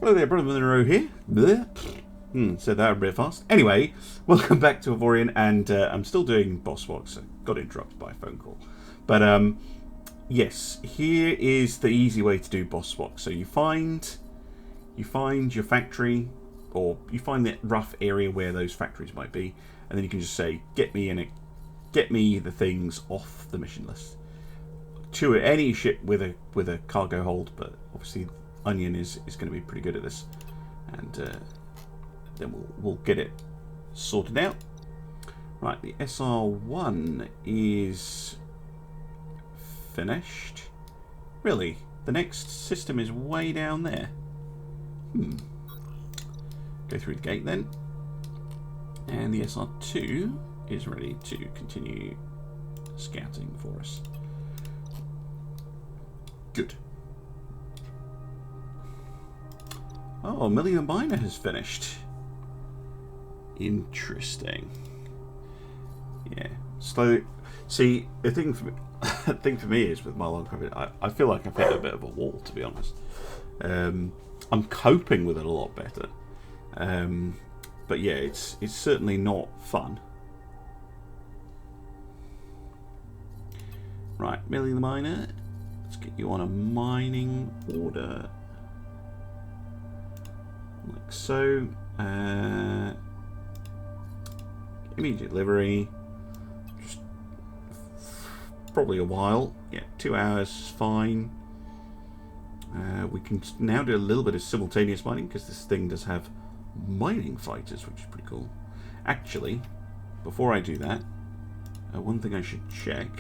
Hello there, Brother Monroe here. Said that a bit fast. Anyway, welcome back to Avorion, and I'm still doing boss walks. So got interrupted by a phone call. But yes, here is the easy way to do boss walks. So you find your factory, or you find the rough area where those factories might be, and then you can just say, get me the things off the mission list. To any ship with a cargo hold, but obviously Onion is going to be pretty good at this, and then we'll get it sorted out. Right, the SR1 is finished. Really, the next system is way down there. Go through the gate then, and the SR2 is ready to continue scouting for us. Good. Oh, Millie the Miner has finished. Interesting. Yeah. So, see, the thing for me is with my long COVID, I feel like I've hit a bit of a wall, to be honest. I'm coping with it a lot better. But yeah, it's certainly not fun. Right, Millie the Miner. Let's get you on a mining order. Like so. Immediate delivery. Just probably a while. Yeah, 2 hours is fine. We can now do a little bit of simultaneous mining because this thing does have mining fighters, which is pretty cool. Actually, before I do that, one thing I should check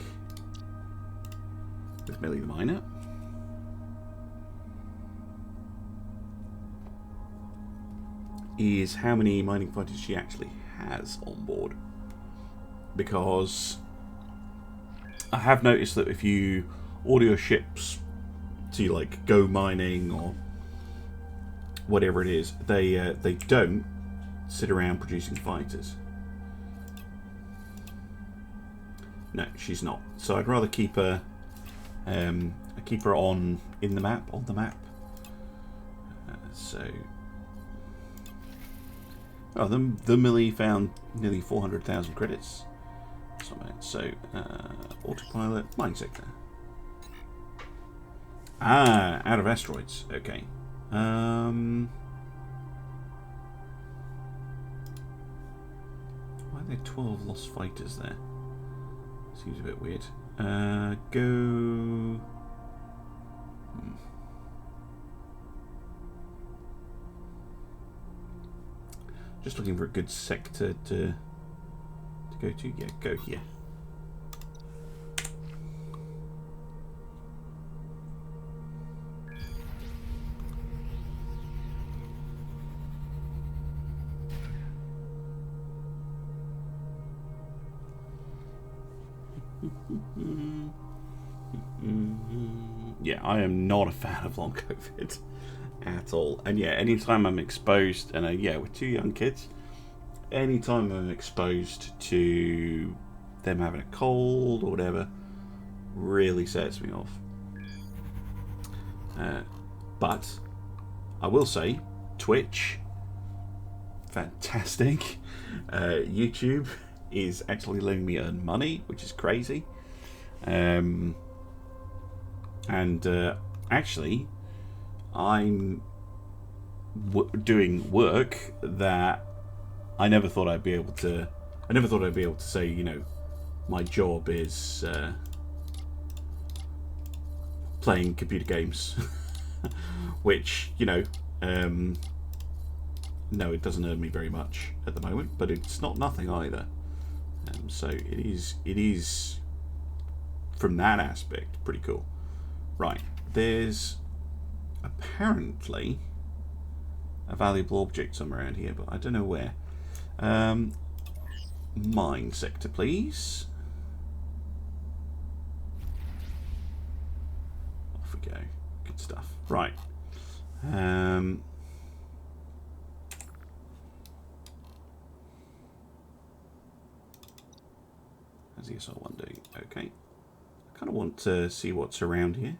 with Millie the Miner is how many mining fighters she actually has on board, because I have noticed that if you order your ships to like go mining or whatever it is, they don't sit around producing fighters. No, she's not. So I'd rather keep her. I keep her on the map. So, oh, the Millie found nearly 400,000 credits. So, autopilot, mine sector. Ah, out of asteroids. Okay. Why are there 12 lost fighters there? Seems a bit weird. Go. Just looking for a good sector to go to. Yeah, go here. Yeah, I am not a fan of long COVID at all. And yeah, anytime I'm exposed, and yeah, with 2 young kids, anytime I'm exposed to them having a cold or whatever, really sets me off. But I will say, Twitch, fantastic. YouTube is actually letting me earn money, which is crazy. Actually, I'm doing work that I never thought I'd be able to. I never thought I'd be able to say, you know, my job is playing computer games, which, you know, no, it doesn't earn me very much at the moment, but it's not nothing either. So it is from that aspect pretty cool. Right, there's apparently a valuable object somewhere around here, but I don't know where. Mine sector, please. Off we go. Good stuff. Right. How's the SR1 doing? Okay. I kind of want to see what's around here.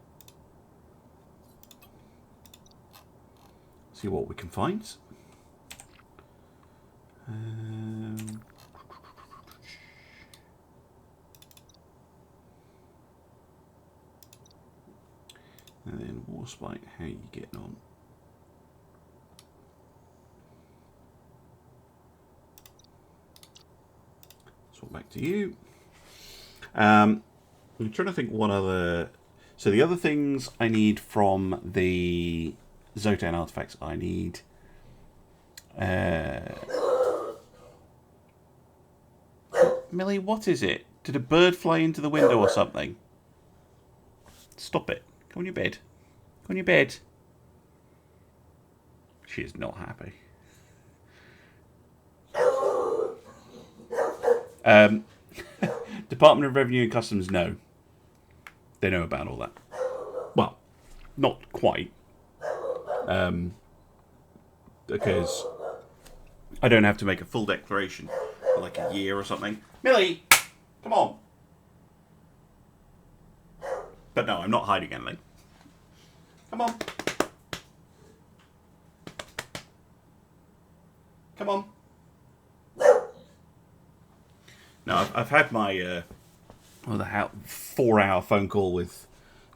See what we can find. And then Warspite, how are you getting on? Swap back to you. I'm trying to think what other... So the other things I need from the Xsotan artifacts, I need... Millie, what is it? Did a bird fly into the window or something? Stop it. Go on your bed. Go on your bed. She is not happy. Department of Revenue and Customs, no. They know about all that. Well, not quite. Because I don't have to make a full declaration for like a year or something. Millie, come on. But no, I'm not hiding anything. Come on. Come on. No, I've had my 4-hour phone call with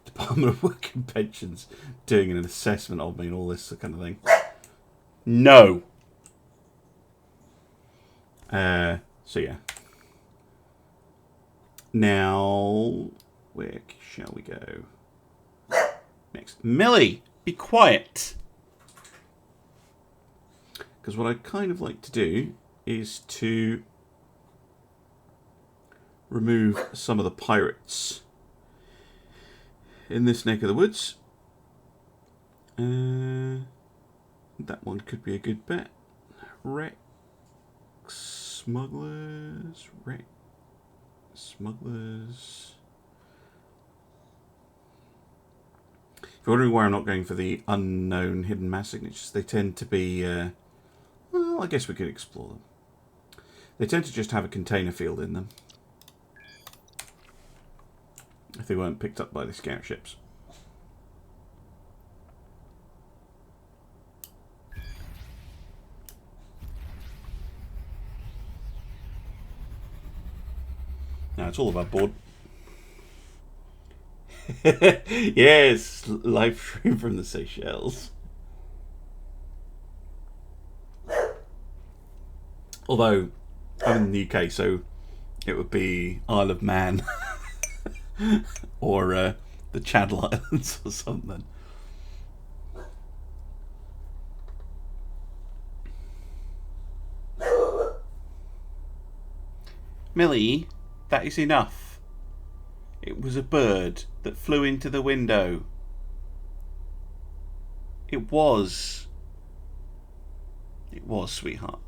Department of Work and Pensions doing an assessment of me and all this kind of thing. No. So yeah. Now, where shall we go? Next. Millie, be quiet. Because what I'd kind of like to do is to remove some of the pirates in this neck of the woods. That one could be a good bet. Wreck smugglers. Wreck smugglers. If you're wondering why I'm not going for the unknown hidden mass signatures, they tend to be, well, I guess we could explore them. They tend to just have a container field in them, if they weren't picked up by the scout ships. Now it's all about board. Yes, live stream from the Seychelles. Although I'm in the UK, so it would be Isle of Man or the Channel Islands or something. Millie, that is enough. It was a bird that flew into the window. It was. It was, sweetheart.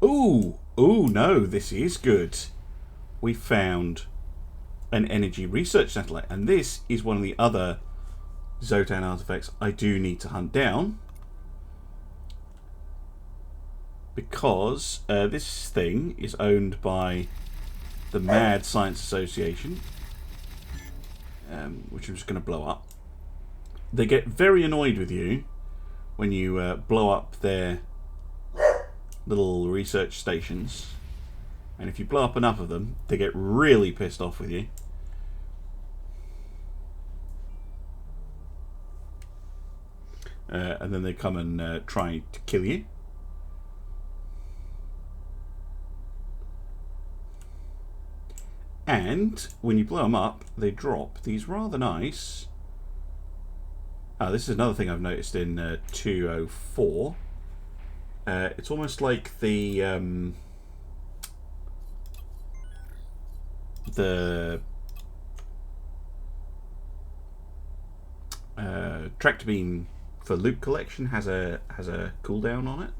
Ooh, no, this is good. We found an energy research satellite, and this is one of the other Xsotan artifacts I do need to hunt down. Because this thing is owned by the Mad Science Association, which I'm just going to blow up. They get very annoyed with you when you blow up their little research stations. And if you blow up enough of them, they get really pissed off with you. And then they come and try to kill you. And when you blow them up, they drop these rather nice... this is another thing I've noticed in 204. It's almost like the tractor beam for loot collection has a cooldown on it.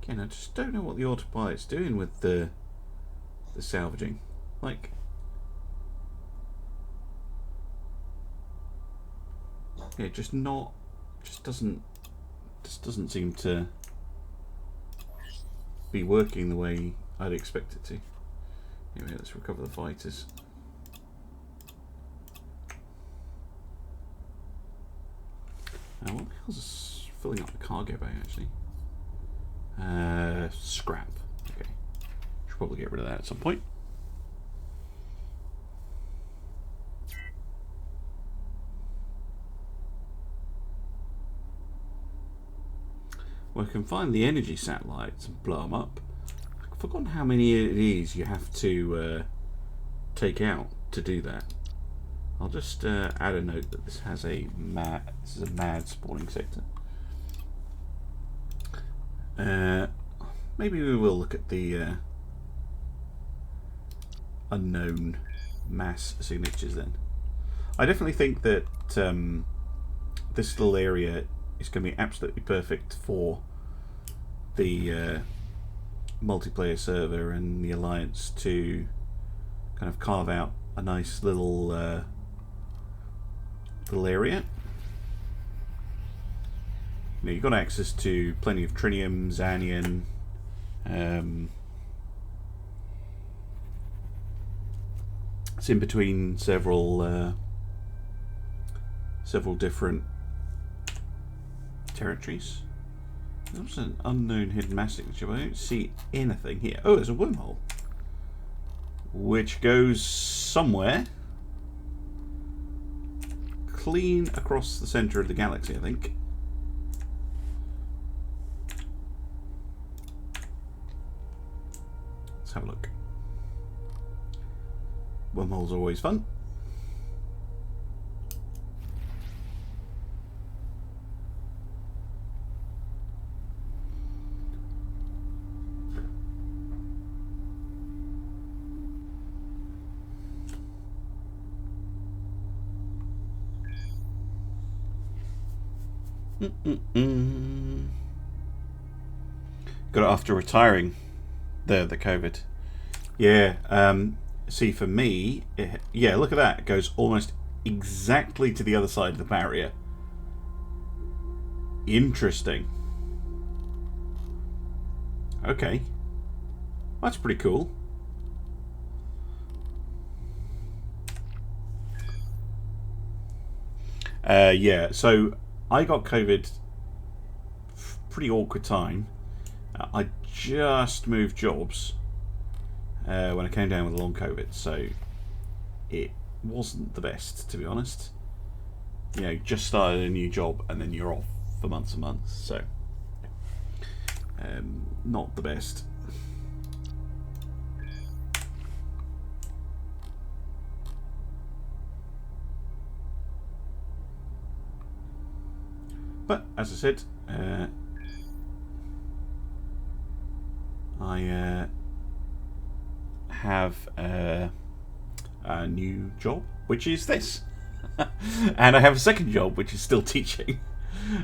Again, I just don't know what the autopilot's doing with the salvaging. Like, yeah, just doesn't seem to be working the way I'd expect it to. Anyway, let's recover the fighters. What the hell's filling up the cargo bay, actually? Scrap. Okay. Should probably get rid of that at some point. Well, I can find the energy satellites and blow them up. I've forgotten how many it is you have to take out to do that. I'll just add a note that this is a mad spawning sector. Maybe we will look at the unknown mass signatures then. I definitely think that this little area is going to be absolutely perfect for the multiplayer server and the Alliance to kind of carve out a nice little area. You know, you've got access to plenty of trinium, xanium, it's in between several different territories. There's an unknown hidden mass signature, but I don't see anything here. Oh, there's a wormhole, which goes somewhere clean across the centre of the galaxy, I think. Let's have a look. Wormholes are always fun. Got it after retiring the COVID. Yeah. See, for me, yeah, look at that. It goes almost exactly to the other side of the barrier. Interesting. Okay. That's pretty cool. Yeah, so I got COVID pretty awkward time. I just moved jobs when I came down with long COVID, so it wasn't the best, to be honest. You know, just started a new job and then you're off for months and months, so not the best. But as I said, I have a new job, which is this, and I have a second job, which is still teaching.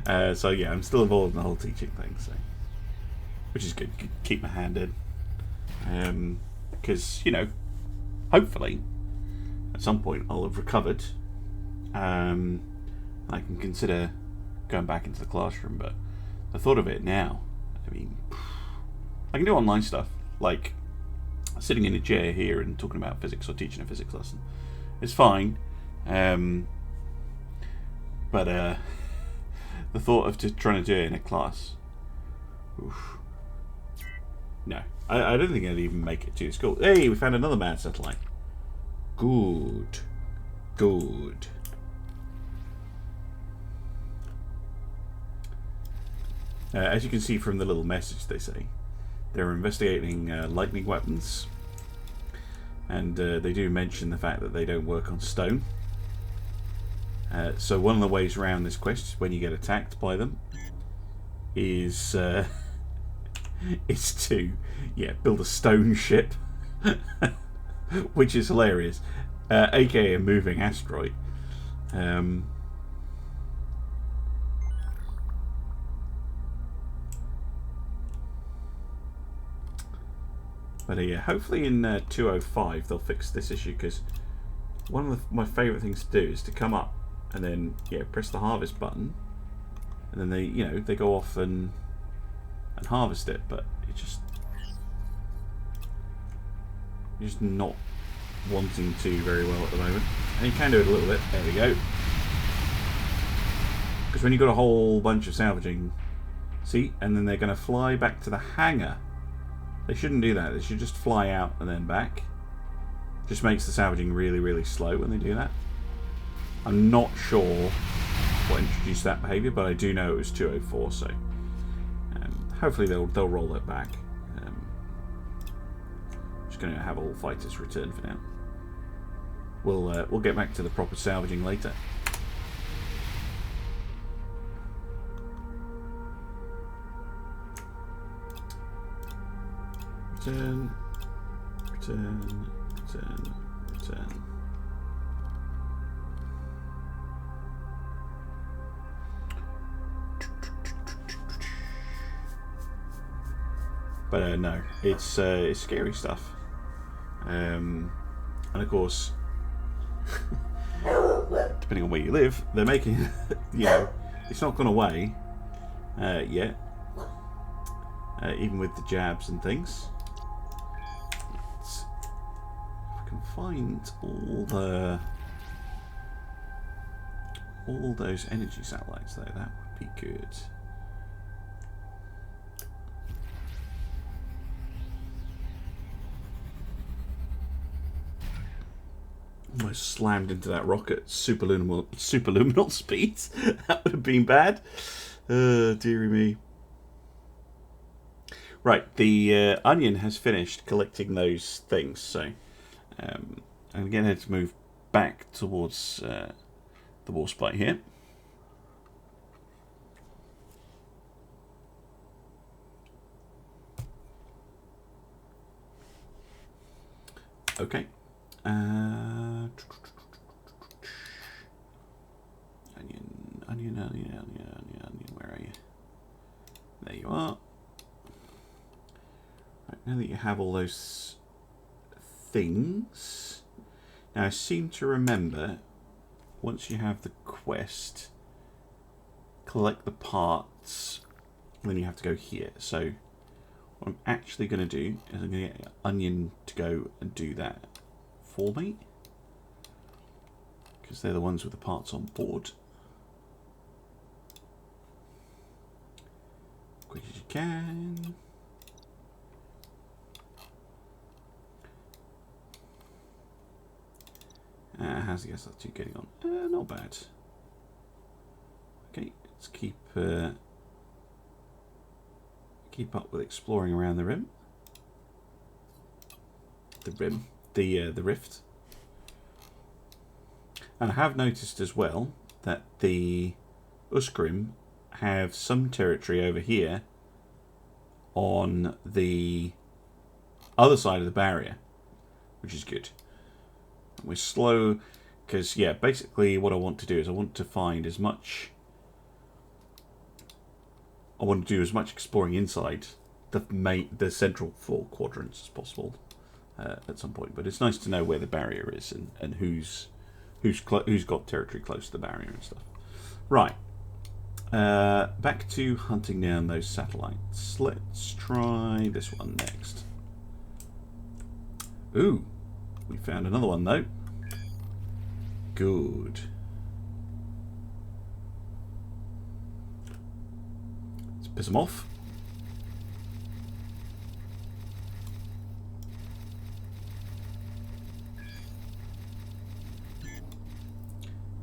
So yeah, I'm still involved in the whole teaching thing, so which is good. Keep my hand in, because you know, hopefully, at some point I'll have recovered. I can consider going back into the classroom, but the thought of it now, I mean, I can do online stuff, like sitting in a chair here and talking about physics or teaching a physics lesson. It's fine, but the thought of just trying to do it in a class, oof, no, I don't think I'd even make it to school. Hey, we found another mad satellite. Good. As you can see from the little message, they say they're investigating lightning weapons, and they do mention the fact that they don't work on stone. So one of the ways around this quest, when you get attacked by them, is to build a stone ship, which is hilarious, aka a moving asteroid. But yeah, hopefully in 205 they'll fix this issue, because one of my favourite things to do is to come up and then press the harvest button, and then they go off and harvest it. But it just You're just not wanting to very well at the moment. And you can do it a little bit. There we go. Because when you've got a whole bunch of salvaging, see, and then they're going to fly back to the hangar. They shouldn't do that. They should just fly out and then back. Just makes the salvaging really, really slow when they do that. I'm not sure what introduced that behaviour, but I do know it was 204, so hopefully they'll roll it back. Just going to have all fighters return for now. We'll get back to the proper salvaging later. Return, return, return, return. But no, it's scary stuff. And of course, depending on where you live, they're making, you know, it's not gone away yet. Even with the jabs and things. If I can find all those energy satellites though, that would be good. Almost slammed into that rocket superluminal speed. That would have been bad. Dearie me. Right, the onion has finished collecting those things, so I'm going to have to move back towards the war spite here. Okay. Onion, where are you? There you are. Right, now that you have all those things, now I seem to remember, once you have the quest, collect the parts, then you have to go here. So what I'm actually going to do is I'm going to get Onion to go and do that for me, because they're the ones with the parts on board. Quick as you can. How's the SR2 getting on? Not bad. Okay, let's keep up with exploring around the rim. The rift. And I have noticed as well that the Uskrim have some territory over here on the other side of the barrier, which is good. We're slow because, yeah, basically what I want to do is I want to find as much. I want to do as much exploring inside the central 4 quadrants as possible at some point. But it's nice to know where the barrier is and who's got territory close to the barrier and stuff. Right. Back to hunting down those satellites. Let's try this one next. Ooh, we found another one though. Good. Let's piss them off.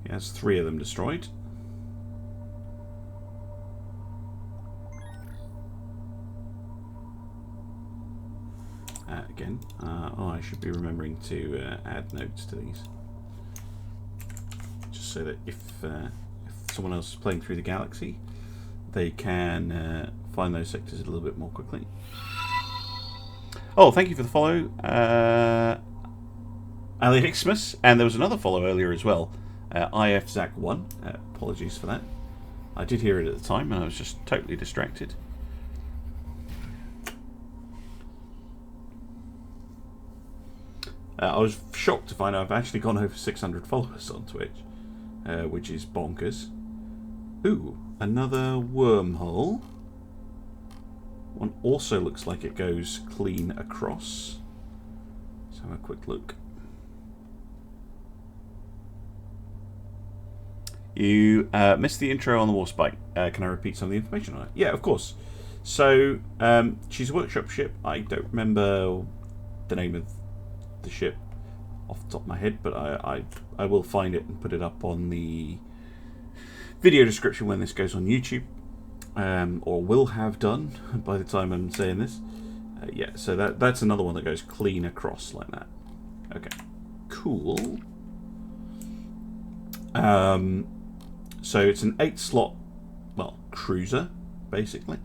He has 3 of them destroyed. Again, I should be remembering to add notes to these, just so that if someone else is playing through the galaxy, they can find those sectors a little bit more quickly. Oh, thank you for the follow, Alerik, and there was another follow earlier as well, IFZac1. Apologies for that. I did hear it at the time, and I was just totally distracted. I was shocked to find out I've actually gone over 600 followers on Twitch, which is bonkers. Ooh, another wormhole. One also looks like it goes clean across. Let's have a quick look. You missed the intro on the Warspite. Can I repeat some of the information on it? Yeah, of course. So, she's a workshop ship. I don't remember the name of the ship off the top of my head, but I will find it and put it up on the video description when this goes on YouTube, or will have done by the time I'm saying this. Yeah, so that's another one that goes clean across like that. Okay, cool. So it's an 8-slot, well, cruiser, basically.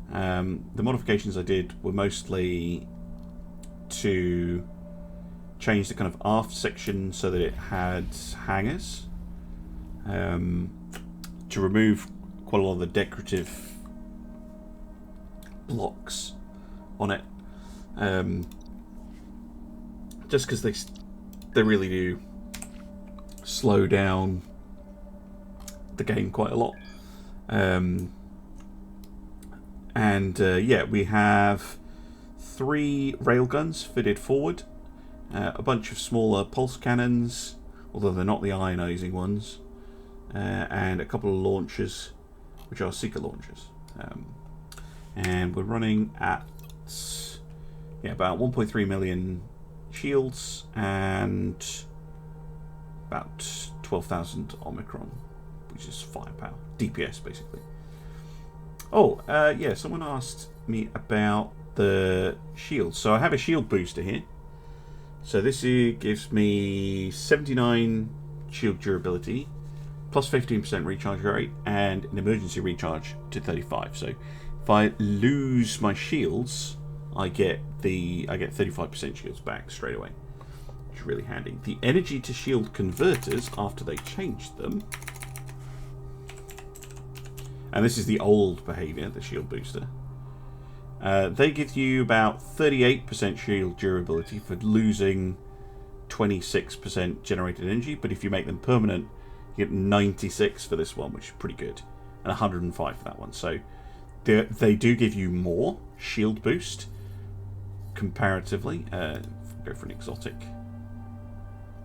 The modifications I did were mostly to change the kind of aft section so that it had hangars, to remove quite a lot of the decorative blocks on it, just because they really do slow down the game quite a lot. Yeah, we have 3 railguns fitted forward, a bunch of smaller pulse cannons, although they're not the ionizing ones, and a couple of launchers, which are seeker launchers. And we're running at about 1.3 million shields and about 12,000 Omicron, which is firepower, DPS basically. Oh, yeah, someone asked me about the shield. So I have a shield booster here. So this here gives me 79 shield durability, plus 15% recharge rate, and an emergency recharge to 35. So if I lose my shields, I get 35% shields back straight away, which is really handy. The energy to shield converters, after they changed them, and this is the old behaviour, the shield booster, they give you about 38% shield durability for losing 26% generated energy, but if you make them permanent, you get 96 for this one, which is pretty good, and 105 for that one. So they do give you more shield boost comparatively. Go for an exotic,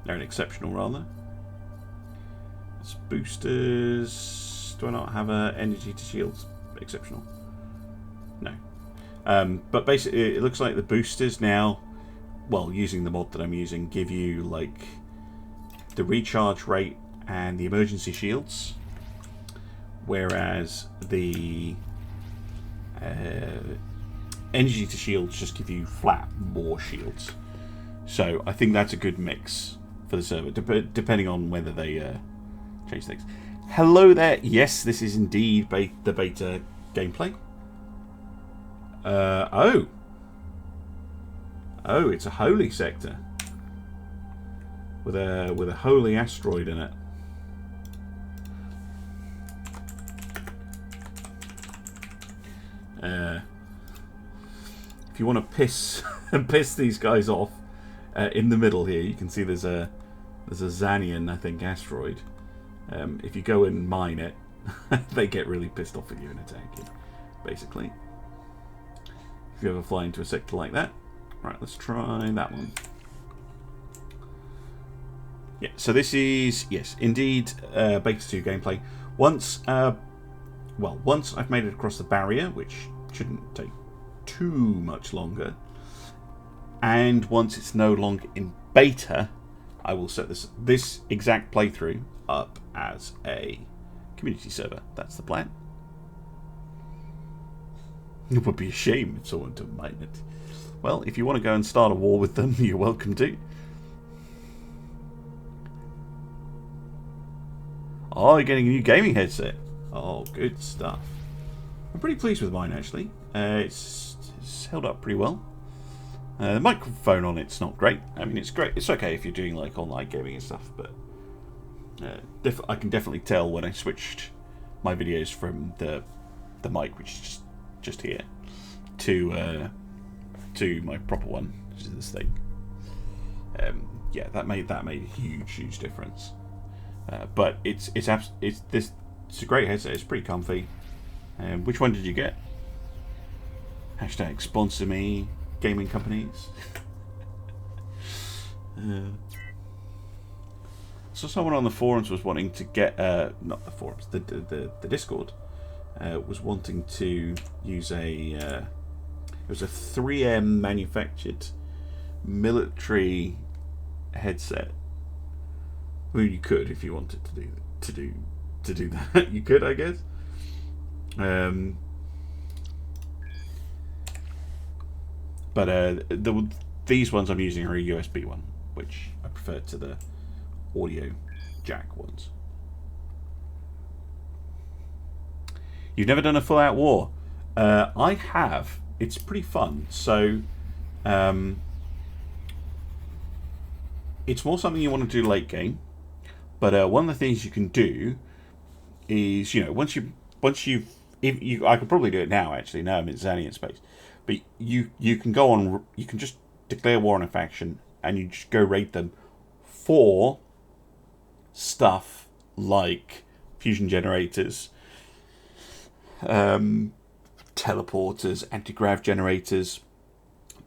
or an exceptional rather. It's boosters. Do I not have a energy to shields exceptional? No. But basically, it looks like the boosters now, well, using the mod that I'm using, give you like the recharge rate and the emergency shields, whereas the energy to shields just give you flat more shields. So I think that's a good mix for the server, depending on whether they change things. Hello there. Yes, this is indeed the beta gameplay. Oh, it's a holy sector with a holy asteroid in it. If you want to piss these guys off, in the middle here, you can see there's a Xanian, I think, asteroid. If you go and mine it, they get really pissed off at you and attack you, basically. If you ever fly into a sector like that. Right, let's try that one. Yeah, so this is, yes, indeed, Beta 2 gameplay. Once I've made it across the barrier, which shouldn't take too much longer, and once it's no longer in beta, I will set this exact playthrough up as a community server. That's the plan. It would be a shame if someone didn't mine it. Well, if you want to go and start a war with them, you're welcome to. Oh, you're getting a new gaming headset. Oh, good stuff. I'm pretty pleased with mine, actually. It's held up pretty well. The microphone on it's not great. I mean, it's great. It's okay if you're doing like online gaming and stuff, but I can definitely tell when I switched my videos from the mic, which is just here, to my proper one, which is this thing. Yeah, that made a huge difference. But it's a great headset. It's pretty comfy. Which one did you get? # sponsor me, gaming companies. So someone on the forums was wanting to get, not the forums, the Discord, was wanting to use it was a 3M manufactured military headset. I mean, you could if you wanted to do that. You could, I guess. But these ones I'm using are a USB one, which I prefer to the audio jack ones. You've never done a full-out war? I have. It's pretty fun. So, it's more something you want to do late game. But one of the things you can do is, you know, once you, I could probably do it now. Actually, now I'm in Xanian space. But you can go on. You can just declare war on a faction, and you just go raid them for stuff like fusion generators, teleporters, anti-grav generators,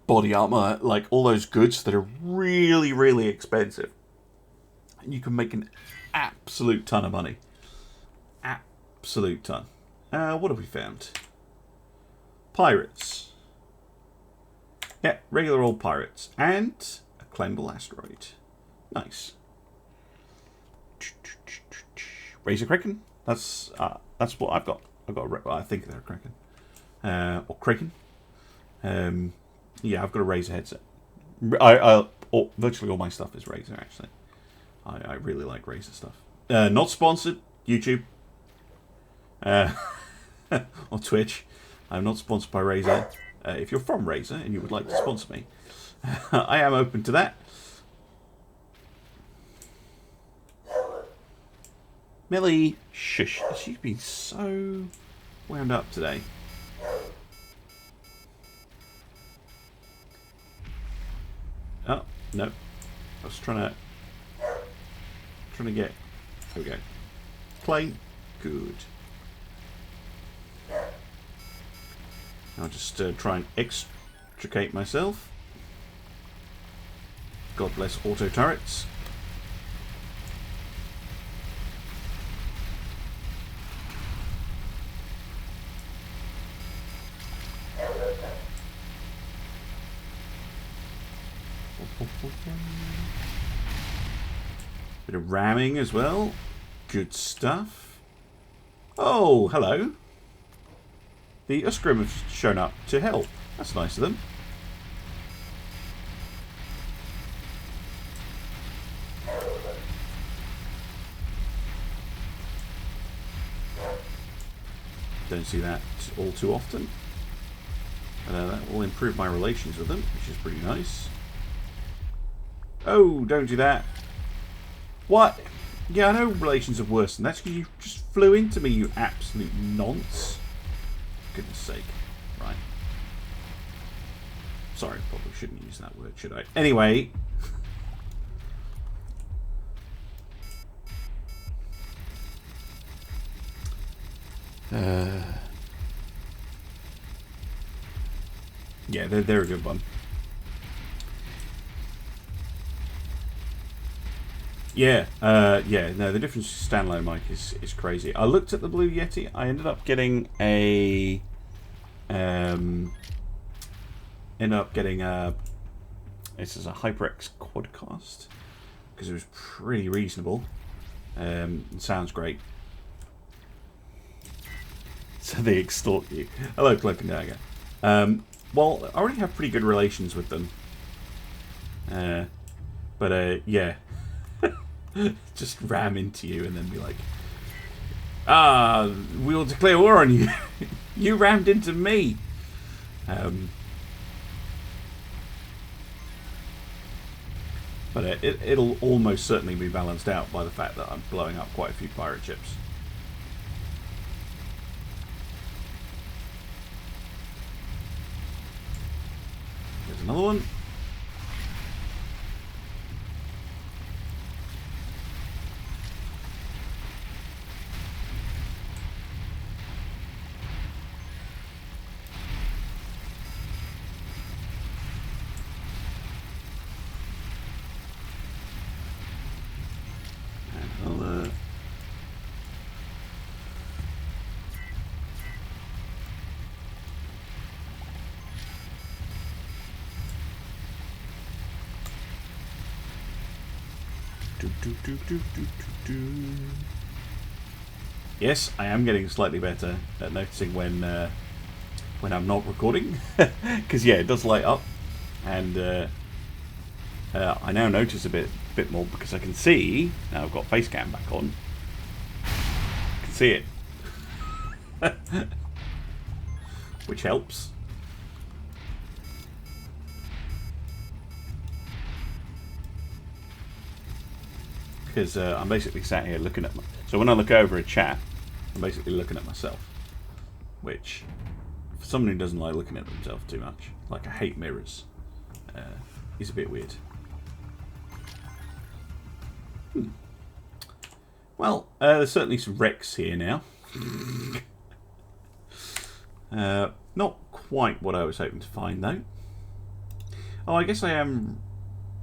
body armor, like all those goods that are really, really expensive. And you can make an absolute ton of money. Absolute ton. What have we found? Pirates. Yeah, regular old pirates. And a claimable asteroid. Nice. Razor Kraken. That's what I've got. I think they're a Kraken. Or Kraken. Yeah, I've got a Razor headset. Virtually all my stuff is Razor, actually. I really like Razor stuff. Not sponsored. YouTube. Or Twitch. I'm not sponsored by Razor. If you're from Razor and you would like to sponsor me, I am open to that. Millie, shush. She's been so wound up today. Oh, no. I was trying to get... There we go. Play. Good. I'll just try and extricate myself. God bless auto turrets. Bit of ramming as well. Good stuff. Oh, hello. The Uskrim have shown up to help. That's nice of them. Don't see that all too often. That will improve my relations with them, which is pretty nice. Oh, don't do that. What? Yeah, I know relations are worse than that. That's because you just flew into me, you absolute nonce. Goodness sake. Right. Sorry, probably shouldn't use that word, should I? Anyway. Yeah, they're a good one. Yeah, no, the difference with standalone mic is crazy. I looked at the Blue Yeti. I ended up getting a this is a HyperX Quadcast because it was pretty reasonable. It sounds great. So they extort you. Hello, Cloak and Dagger. Well, I already have pretty good relations with them. But yeah. Just ram into you and then be like, we'll declare war on you. You rammed into me. But it'll almost certainly be balanced out by the fact that I'm blowing up quite a few pirate ships. There's another one. And I'll... Yes, I am getting slightly better at noticing when I'm not recording, because yeah, it does light up, and I now notice a bit more because I can see now. I've got face cam back on. I can see it, which helps. Because I'm basically sat here looking at so when I look over a chat, I'm basically looking at myself, which for someone who doesn't like looking at themselves too much, like I hate mirrors, is a bit weird. Well, there's certainly some wrecks here now. Not quite what I was hoping to find though. Oh, I guess I am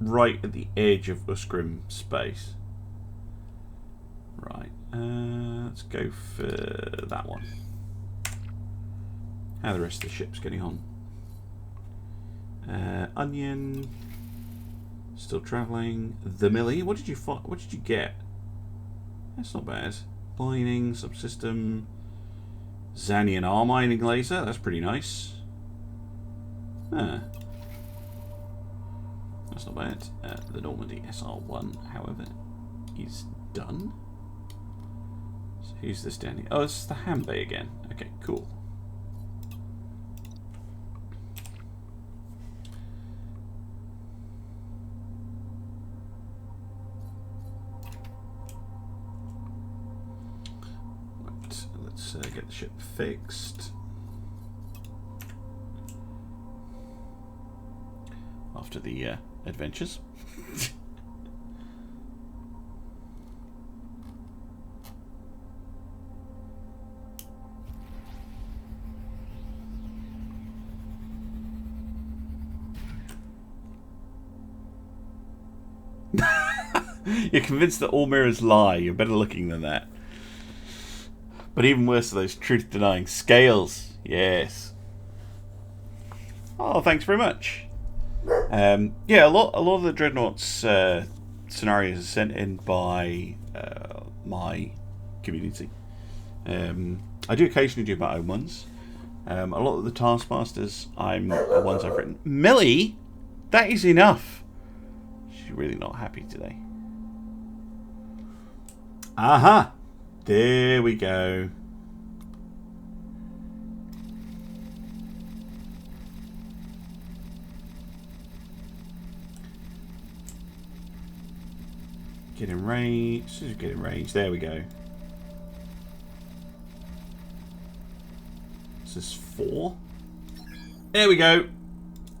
right at the edge of Uskrim space. Right, let's go for that one. How are the rest of the ships getting on? Onion, still travelling. The Millie, what did you find? What did you get? That's not bad. Mining, subsystem, Xanian R mining laser. That's pretty nice. That's not bad. The Normandy SR1, however, is done. So who's this down here? Oh, it's the Ham Bay again. Okay, cool. Right, let's get the ship fixed. After the adventures. You're convinced that all mirrors lie. You're better looking than that. But even worse are those truth-denying scales. Yes. Oh, thanks very much. Yeah, a lot of the Dreadnoughts scenarios are sent in by my community. I do occasionally do my own ones. A lot of the Taskmasters are ones I've written. Millie, that is enough. She's really not happy today. Aha! There we go. Get in range. Get in range. There we go. This is 4. There we go.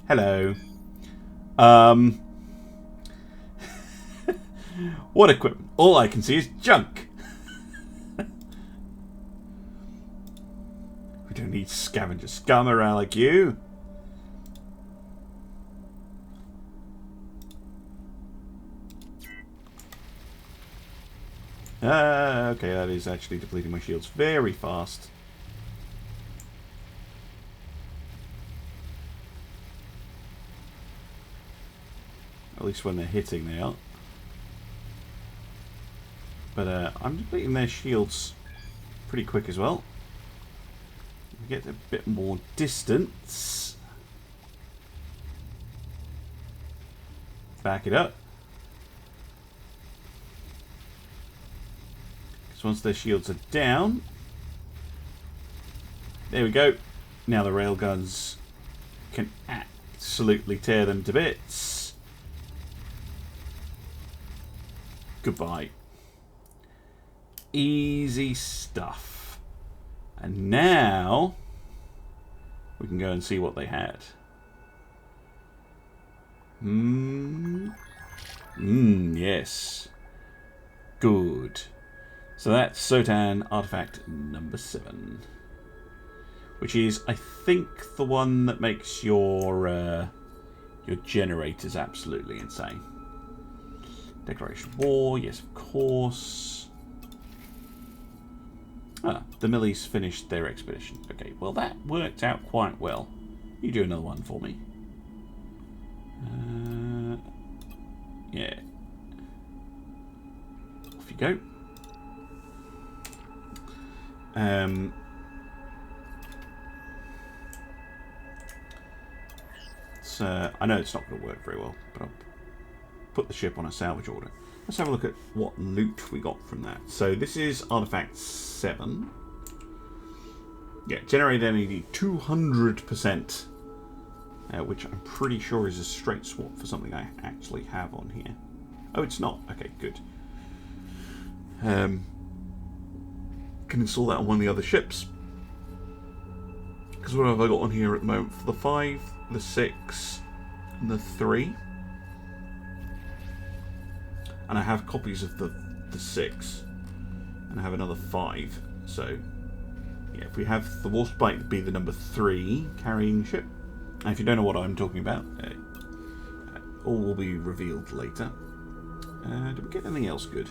Hello. What equipment? All I can see is junk. We don't need scavenger scum around like you. Okay, that is actually depleting my shields very fast. At least when they're hitting, they are. But I'm depleting their shields pretty quick as well. We get a bit more distance. Back it up. Because once their shields are down, there we go. Now the railguns can absolutely tear them to bits. Goodbye. Easy stuff. And now we can go and see what they had. Yes. Good. So that's Xsotan artifact number 7. Which is, I think, the one that makes your generators absolutely insane. Declaration of war, yes, of course. Ah, the Millies finished their expedition. Okay, well that worked out quite well. You do another one for me. Yeah. Off you go. I know it's not going to work very well, but I'll put the ship on a salvage order. Let's have a look at what loot we got from that. So this is artifact 7. Yeah, generate energy 200%, which I'm pretty sure is a straight swap for something I actually have on here. Oh, it's not. Okay, good. Can install that on one of the other ships. Because what have I got on here at the moment? For the 5, the 6, and the 3. And I have copies of the 6. And I have another 5. So, yeah, if we have the Warspite be the number 3 carrying ship. And if you don't know what I'm talking about, all will be revealed later. Did we get anything else good?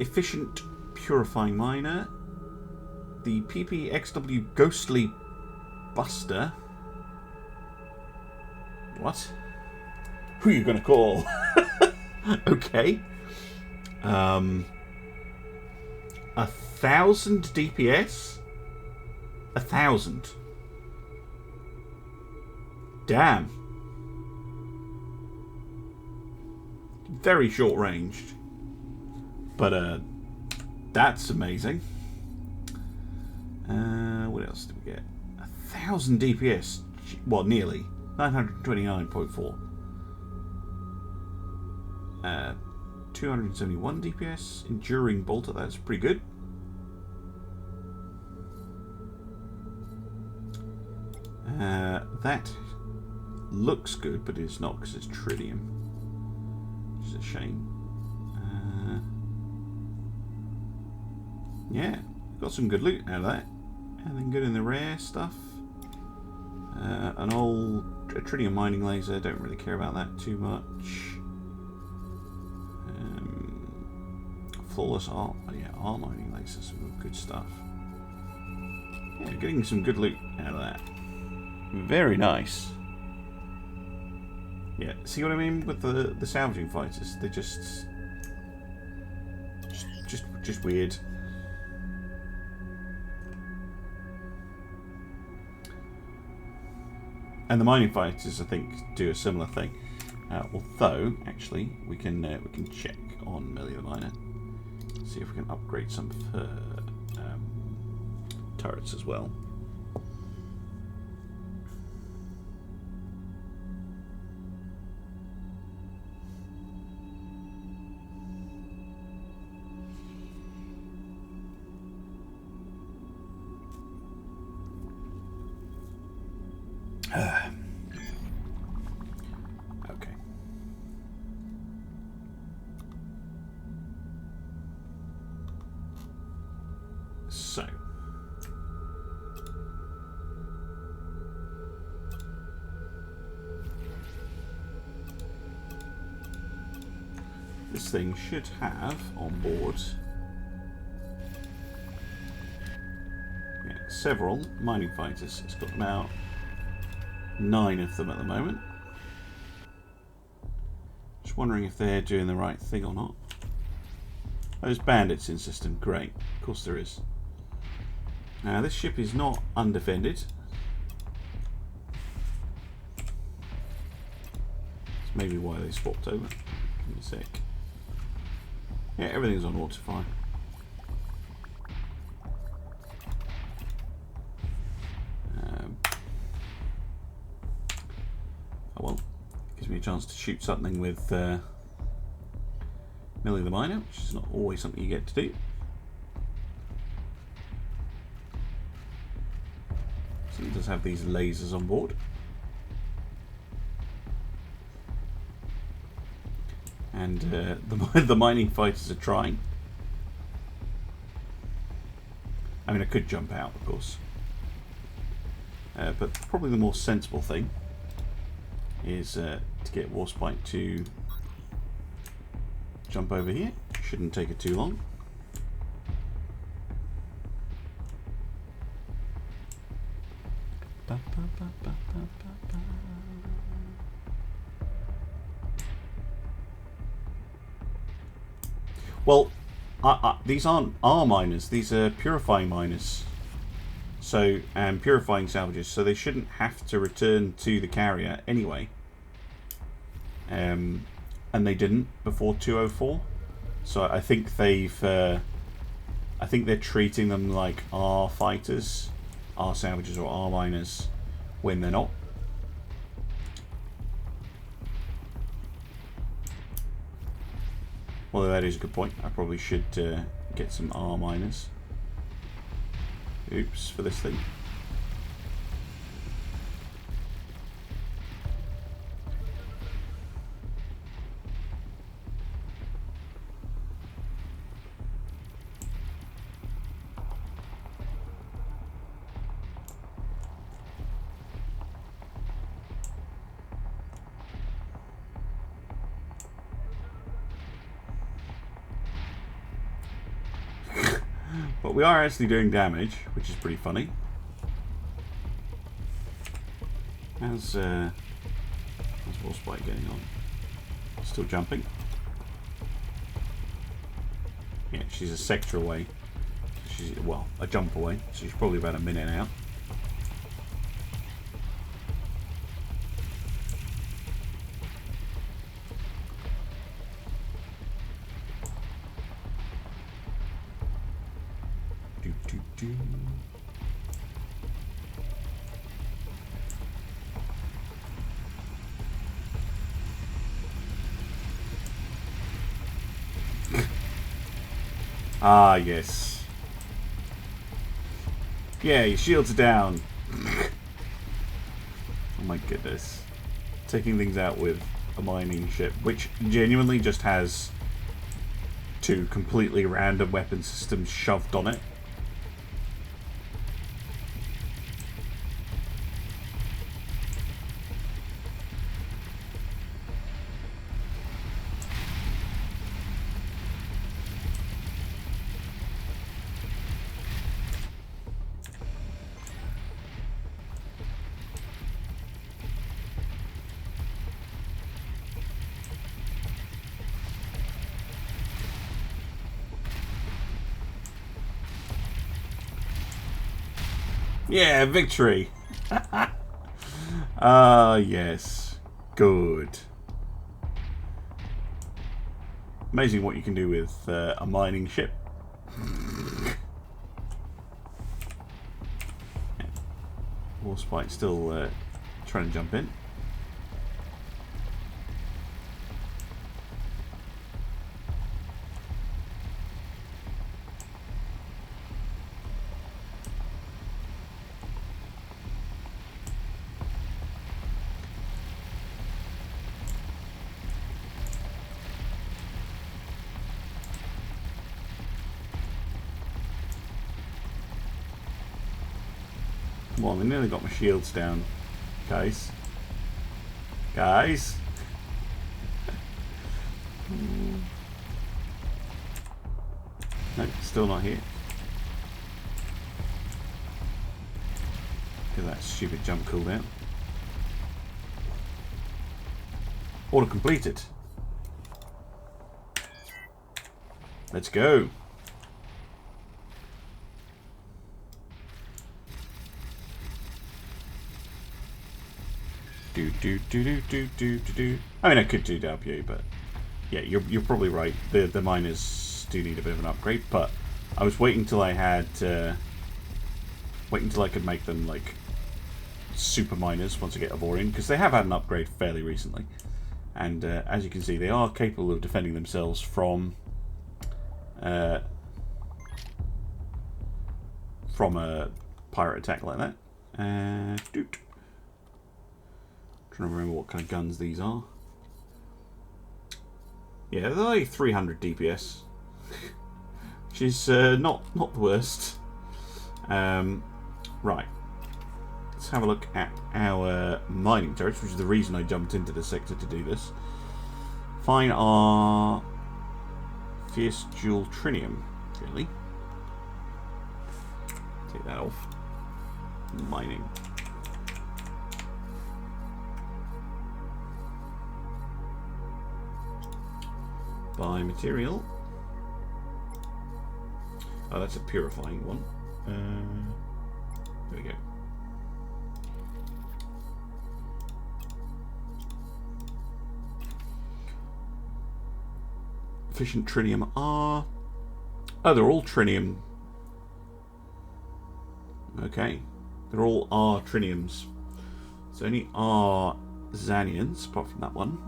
Efficient Purifying Miner. The PPXW Ghostly Buster. What? Who are you going to call? Okay. 1,000 DPS? 1,000. Damn. Very short ranged. But that's amazing. What else did we get? 1,000 DPS. Well, nearly. 929.4. 271 DPS. Enduring Bolter. That's pretty good. That looks good, but it's not because it's tritium, which is a shame. Yeah, got some good loot out of that. Anything good in the rare stuff? An old tritium mining laser. Don't really care about that too much. Flawless art. Oh, yeah, art mining laser. Some good stuff. Yeah, getting some good loot out of that. Very nice. Yeah, see what I mean with the salvaging fighters? They're just weird. And the mining fighters, I think, do a similar thing. Although, actually, we can check on Millie the Miner. See if we can upgrade some of her turrets as well. Okay. So. This thing should have on board several mining fighters. It's got about 9 of them at the moment. Just wondering if they're doing the right thing or not. Those bandits in system, great. Of course there is. Now this ship is not undefended. That's maybe why they swapped over. Give me a sec. Yeah, everything's on auto fire. Oh well, gives me a chance to shoot something with Millie the Miner, which is not always something you get to do. So it does have these lasers on board. And the mining fighters are trying. I mean, I could jump out, of course. But probably the more sensible thing is to get Warspite to jump over here. Shouldn't take it too long. Well, these aren't R miners. These are purifying miners. So, and purifying salvages. So they shouldn't have to return to the carrier anyway. And they didn't before 204. So I think they've... I think they're treating them like R fighters, R salvages or R miners when they're not. Well, that is a good point. I probably should get some R miners. Oops, for this thing. But we are actually doing damage, which is pretty funny. How's Warspite getting on? Still jumping? Yeah, she's a sector away. She's, well, a jump away. So she's probably about a minute out. Ah, yes. Yeah, your shields are down. Oh my goodness. Taking things out with a mining ship, which genuinely just has two completely random weapon systems shoved on it. Yeah, victory! Ah, yes. Good. Amazing what you can do with a mining ship. Warspite still trying to jump in. Come on, I nearly got my shields down. Guys. Guys. No, still not here. Look at that stupid jump cooldown. Order completed. Let's go. I mean, I could do W, but yeah, you're probably right. The miners do need a bit of an upgrade, but I was waiting till I had waiting till I could make them like super miners once I get Avorion, because they have had an upgrade fairly recently, and as you can see, they are capable of defending themselves from a pirate attack like that. Trying to remember what kind of guns these are. Yeah, they're like 300 DPS, which is not the worst. Right, let's have a look at our mining turrets, which is the reason I jumped into the sector to do this. Fine R Fierce dual trinium. Really? Take that off. Mining. Buy material. Oh, that's a purifying one. There we go. Efficient trinium R. Oh, they're all trinium. Okay. They're all R triniums. So any R Xanians, apart from that one,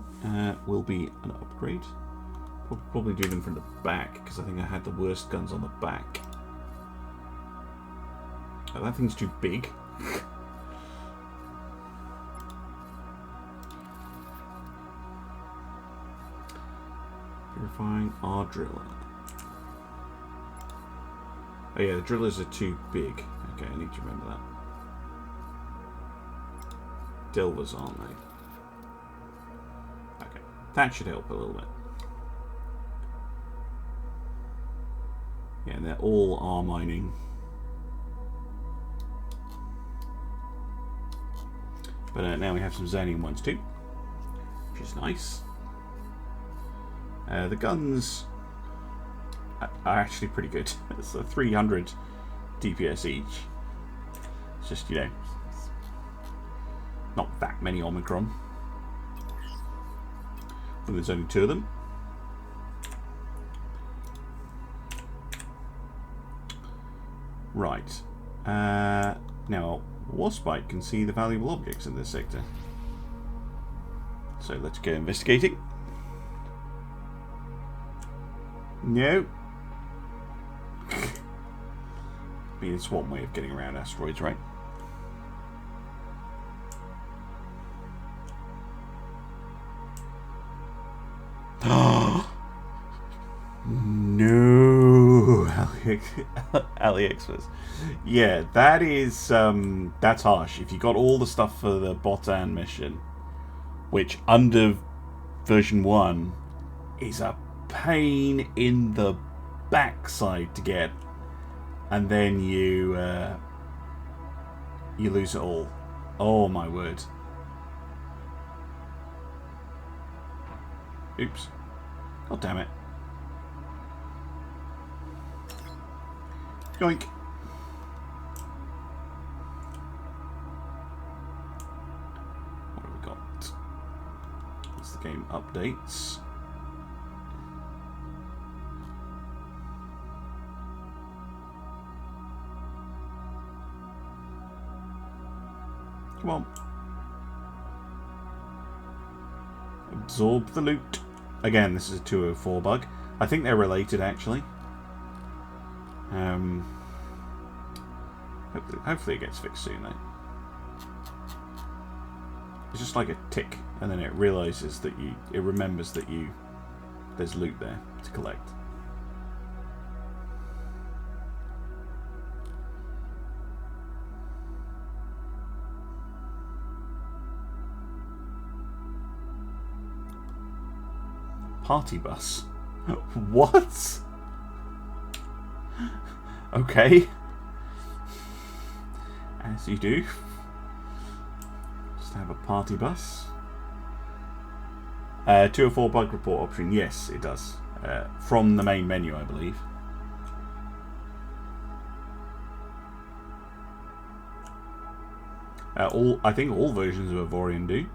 will be an upgrade. Probably do them from the back, because I think I had the worst guns on the back. Oh, that thing's too big. Purifying our driller. Oh yeah, the drillers are too big. Okay, I need to remember that. Delvers, aren't they? Okay, that should help a little bit. Yeah, and they're all R mining. But now we have some Xanian ones too, which is nice. The guns are actually pretty good. It's a 300 DPS each. It's just, you know, not that many Omicron. And there's only 2 of them. Right. Now, Waspite can see the valuable objects in this sector. So let's go investigating. No. I mean, it's one way of getting around asteroids, right? No, Alerik was. Yeah, that is that's harsh. If you got all the stuff for the Botan mission, which under version 1 is a pain in the backside to get, and then you lose it all. Oh my word! Oops! God damn it! Yoink! What have we got? As the game updates. Come on. Absorb the loot. Again, this is a 204 bug. I think they're related, actually. Hopefully it gets fixed soon, though. It's just like a tick, and then it realizes that it remembers that there's loot there to collect. Party bus. What? Okay. As you do. Just have a party bus. 204 bug report option. Yes, it does. From the main menu, I believe. I think all versions of Avorion do.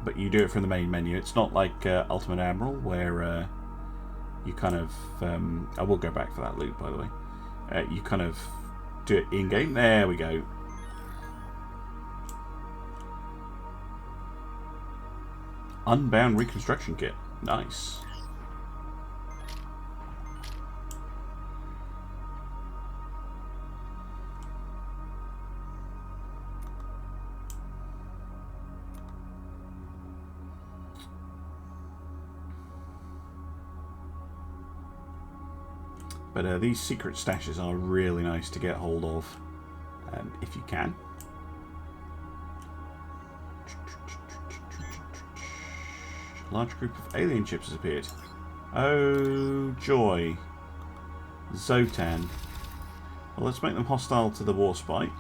But you do it from the main menu. It's not like Ultimate Admiral, where you kind of... I will go back for that loot, by the way. You kind of do it in-game. There we go. Unbound Reconstruction Kit. Nice. But these secret stashes are really nice to get hold of, if you can. A large group of alien ships has appeared. Oh, joy. Xsotan. Well, let's make them hostile to the Warspite.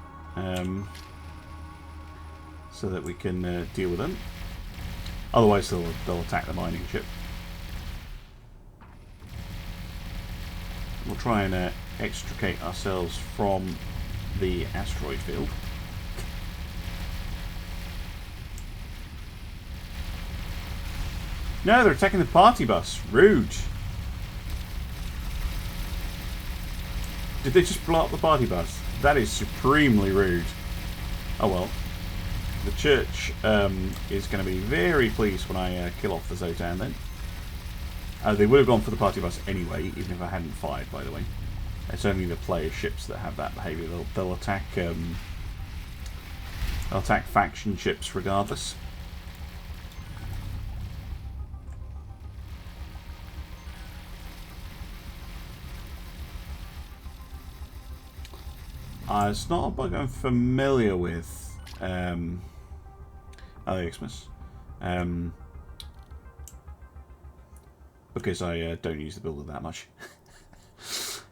So that we can deal with them. Otherwise, they'll attack the mining ship. We'll try and extricate ourselves from the asteroid field. No, they're attacking the party bus. Rude. Did they just blow up the party bus? That is supremely rude. Oh well. The church is going to be very pleased when I kill off the Xsotan then. They would have gone for the party bus anyway, even if I hadn't fired, by the way. It's only the player ships that have that behaviour. They'll attack faction ships regardless. It's not a bug I'm familiar with. Xmas. Because I don't use the builder that much.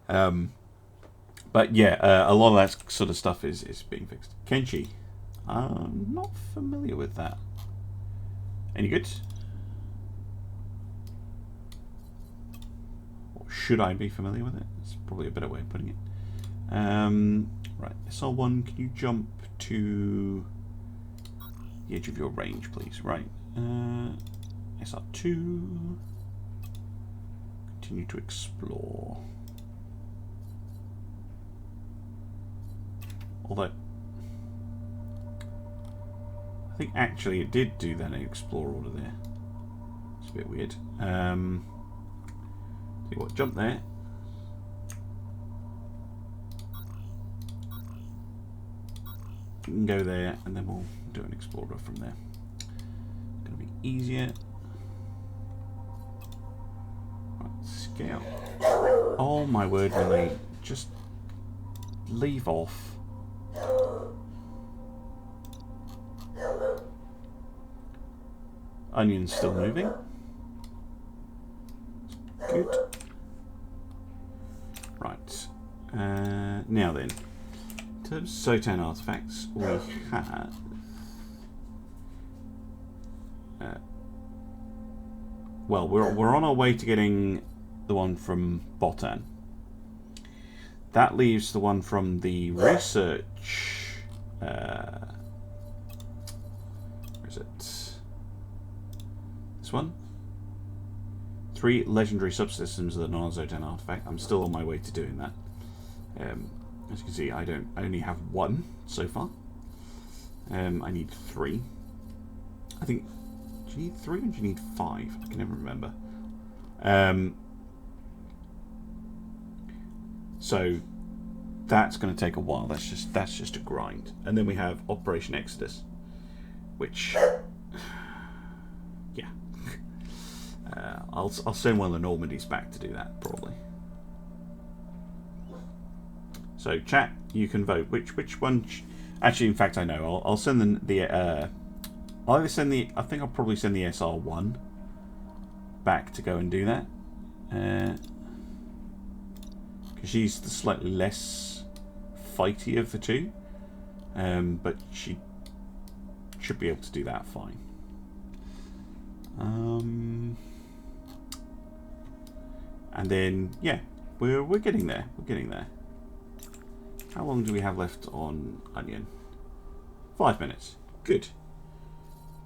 But yeah, a lot of that sort of stuff is being fixed. Kenshi. I'm not familiar with that. Any good? Or should I be familiar with it? That's probably a better way of putting it. Right, SR1, can you jump to the edge of your range, please? Right. SR2. Continue to explore. Although, I think actually it did do that in explore order there. It's a bit weird. See what, jump there. You can go there, and then we'll do an explorer from there. It's going to be easier. Right, scout. Oh my word, really? Just leave off. Onion's still moving. Good. Right. Now then. In terms of Xsotan artefacts, we have well, we're on our way to getting the one from Botan. That leaves the one from the research. Where is it? This one. 3 legendary subsystems of the non-Xsotan artifact. I'm still on my way to doing that. As you can see, I only have 1 so far. I need 3. I think. Do you need 3 or do you need 5? I can never remember. So that's going to take a while. That's just a grind. And then we have Operation Exodus, which yeah, I'll send one of the Normandies back to do that probably. So chat, you can vote. Which one? Actually, in fact, I know. I'll send I'll either send the. I think I'll probably send the SR1 back to go and do that. Because she's the slightly less fighty of the two, but she should be able to do that fine. And then yeah, we're getting there. We're getting there. How long do we have left on Onion? 5 minutes. Good.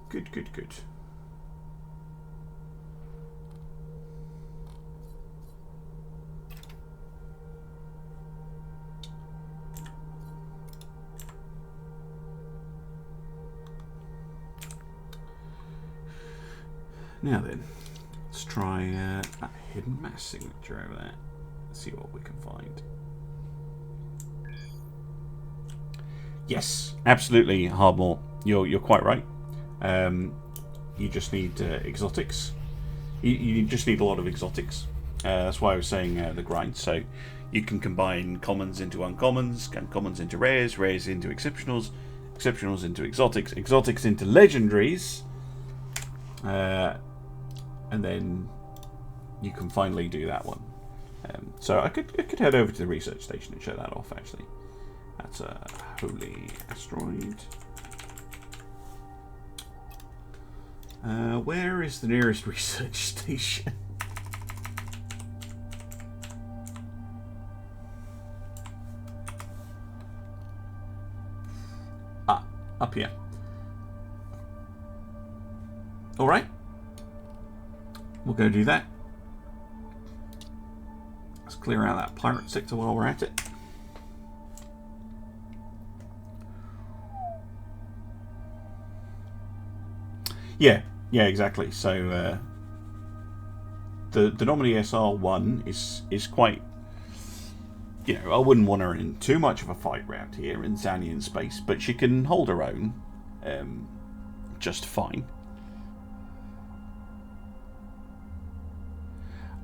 Good, good, good. Now then, let's try that hidden mass signature over there. Let's see what we can find. Yes, absolutely, Hardmore. You're quite right. You just need exotics. You just need a lot of exotics. That's why I was saying the grind. So you can combine commons into uncommons, uncommons into rares, rares into exceptionals, exceptionals into exotics, exotics into legendaries, and then you can finally do that one. So I could head over to the research station and show that off, actually. That's a holy asteroid. Where is the nearest research station? Up here. Alright. We'll go do that. Let's clear out that pirate sector while we're at it. Yeah, exactly. So the nominee SR1 is quite, you know, I wouldn't want her in too much of a fight round here in Xanian space, but she can hold her own just fine.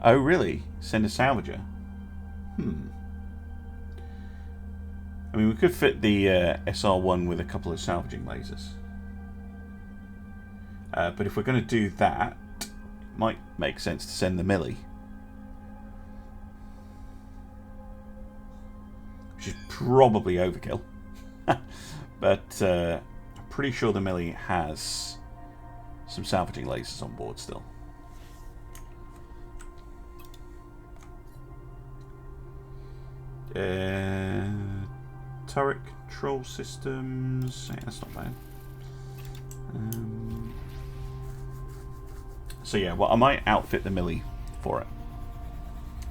Oh, really? Send a salvager? I mean, we could fit the SR1 with a couple of salvaging lasers. But if we're going to do that, it might make sense to send the Millie. Which is probably overkill. But I'm pretty sure the Millie has some salvaging lasers on board still. Turret control systems. Yeah, that's not bad. So yeah, well, I might outfit the Millie for it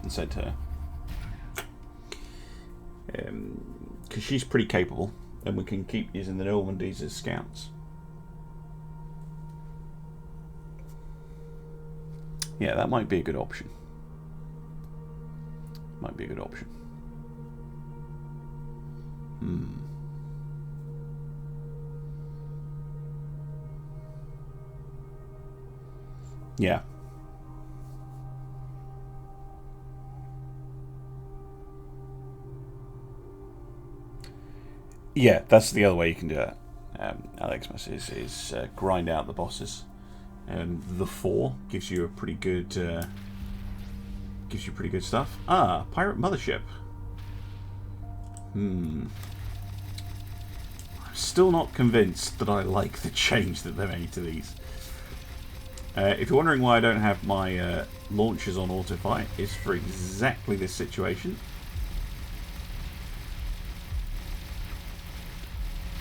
and send her, because she's pretty capable, and we can keep using the Normandies as scouts. Yeah, that might be a good option. Might be a good option. Yeah. Yeah, that's the other way you can do it. Alex is grind out the bosses. The 4 gives you a pretty good stuff. Ah, pirate mothership. I'm still not convinced that I like the change that they made to these. If you're wondering why I don't have my launchers on autofire, it's for exactly this situation.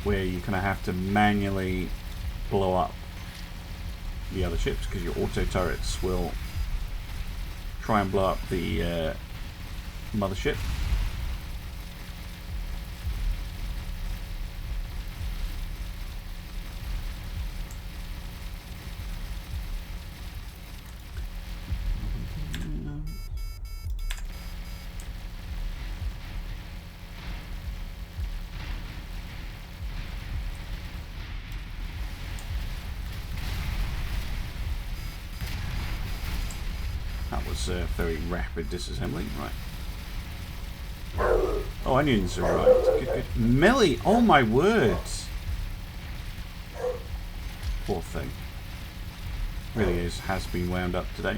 Where you're going to have to manually blow up the other ships, because your auto turrets will try and blow up the mothership. Very rapid disassembly, right? Oh, onions are right. Good. Millie, oh my words! Poor thing. Really has been wound up today.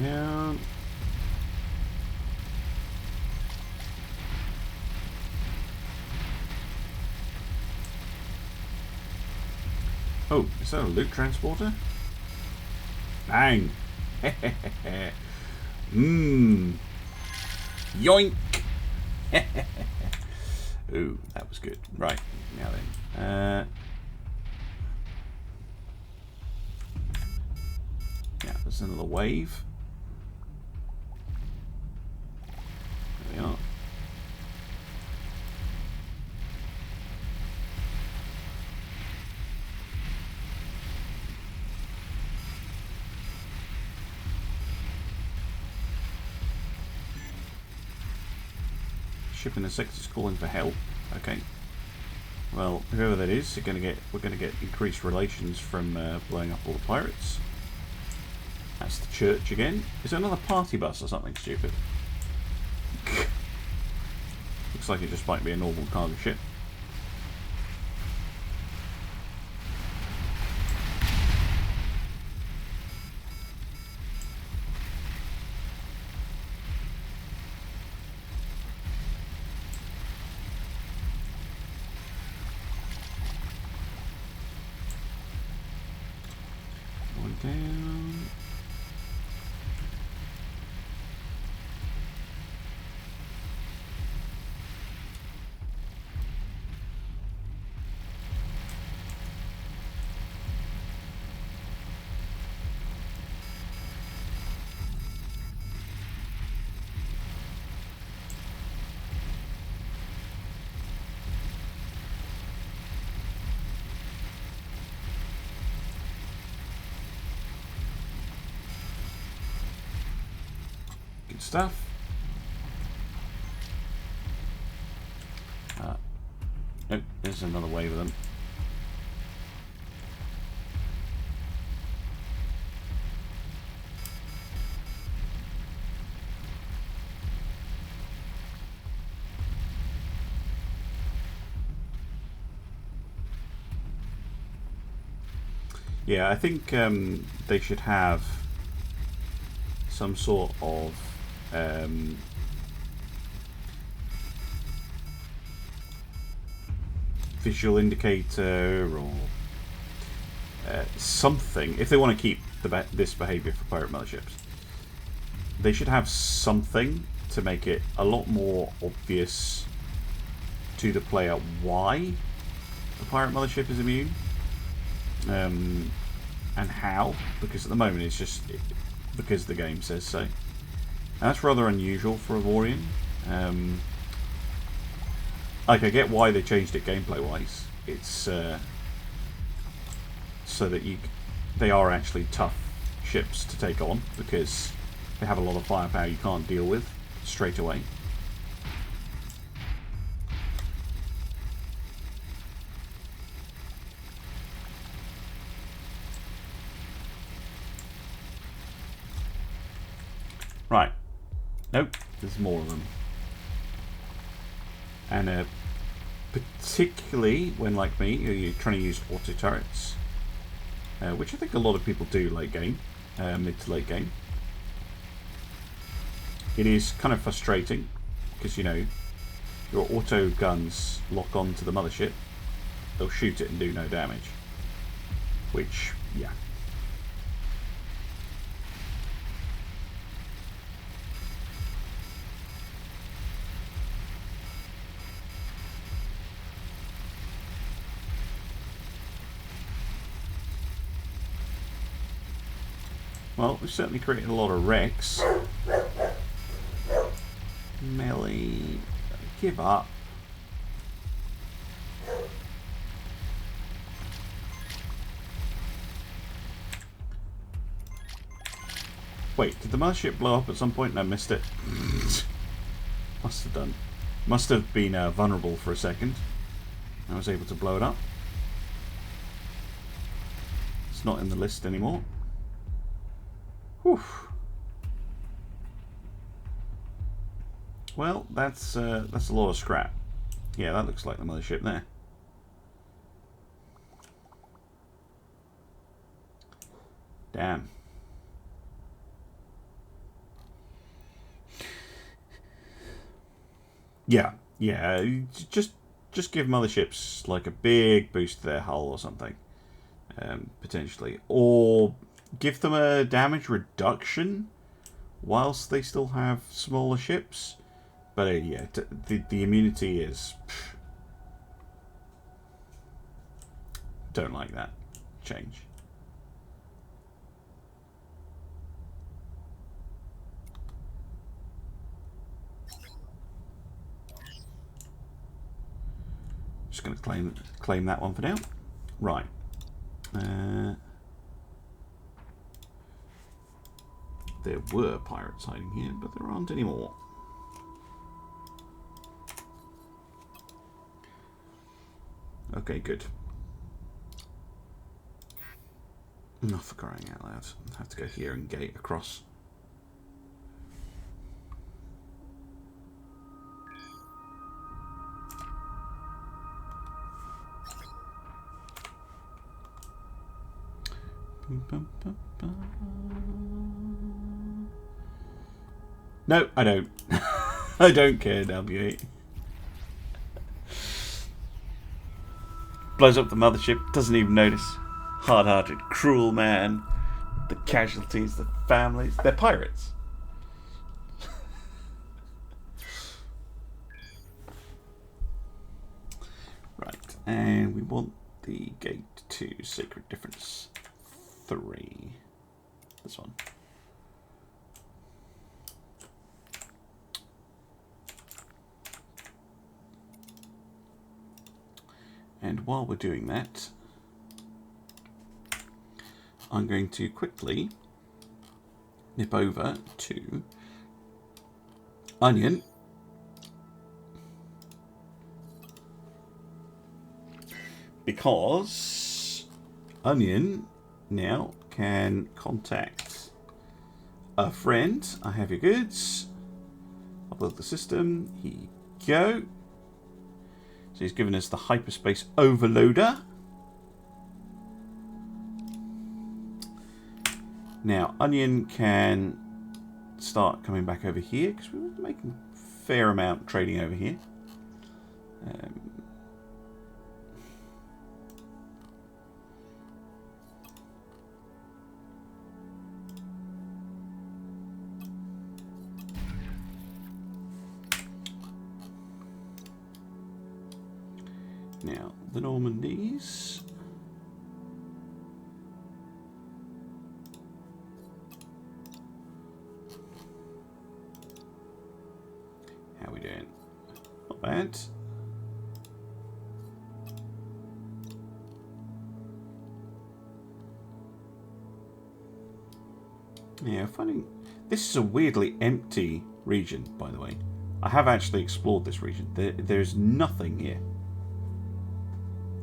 Down. Oh, is that a loot transporter? Bang! Yoink! Ooh, that was good. Right, now then. There's another wave. There we are. Ship in the sector's calling for help. Okay. Well, whoever that is, we're going to get increased relations from blowing up all the pirates. That's the church again. Is there another party bus or something stupid? Looks like it just might be a normal cargo ship. Down. Stuff. Nope, there's another wave of them. Yeah, I think they should have some sort of visual indicator or something. If they want to keep this behavior for pirate motherships, they should have something to make it a lot more obvious to the player why a pirate mothership is immune, and how, because at the moment it's just because the game says so. And that's rather unusual for Avorion. Like, I get why they changed it gameplay-wise. It's so that they are actually tough ships to take on, because they have a lot of firepower you can't deal with straight away. Right. Nope, there's more of them. And particularly when, like me, you're trying to use auto turrets, which I think a lot of people do late game, mid to late game. It is kind of frustrating because, you know, your auto guns lock on to the mothership, they'll shoot it and do no damage. Which, yeah. Well, we've certainly created a lot of wrecks. Melee, give up. Wait, did the mothership blow up at some point and I missed it? Must have done. Must have been vulnerable for a second. I was able to blow it up. It's not in the list anymore. Whew. Well, that's a lot of scrap. Yeah, that looks like the mothership there. Damn. Yeah, yeah. Just give motherships like a big boost to their hull or something, potentially, or give them a damage reduction whilst they still have smaller ships. But yeah, the immunity is... Don't like that change. claim that one for now. Right. There were pirates hiding here, but there aren't anymore. Okay, good. Oh, for crying out loud. I have to go here and gate across. No, I don't. I don't care, W8. Blows up the mothership, doesn't even notice. Hard-hearted, cruel man. The casualties, the families. They're pirates. Right, and we want the gate to Sacred Difference 3. This one. And while we're doing that, I'm going to quickly nip over to Onion. Because Onion now can contact a friend. I have your goods. I'll build the system. Here you go. So he's given us the hyperspace overloader. Now, Onion can start coming back over here because we were making a fair amount trading over here. Now, the Normandies. How are we doing? Not bad. Yeah, finding this is a weirdly empty region, by the way. I have actually explored this region. There's nothing here.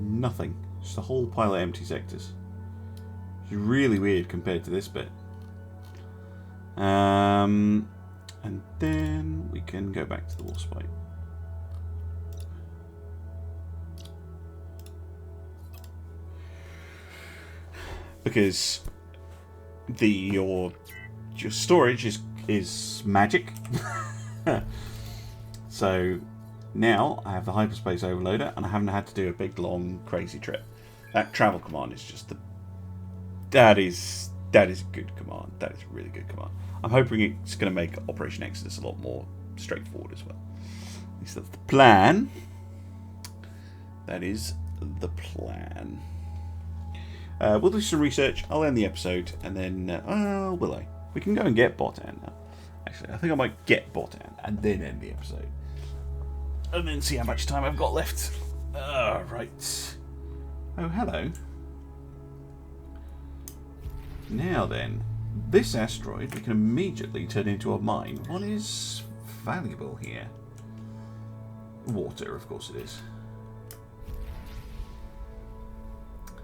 Nothing. Just a whole pile of empty sectors. It's really weird compared to this bit. And then we can go back to the Warspite. Because your storage is magic. So now I have the hyperspace overloader and I haven't had to do a big long crazy trip. That travel command is just that is a good command. That is a really good command. I'm hoping it's going to make Operation Exodus a lot more straightforward as well. At least that's the plan. That is the plan. We'll do some research. I'll end the episode and then will I? We can go and get Botan now. Actually, I think I might get Botan and then end the episode. And then see how much time I've got left. Right. Oh, hello. Now then, this asteroid we can immediately turn into a mine. What is valuable here? Water, of course it is. It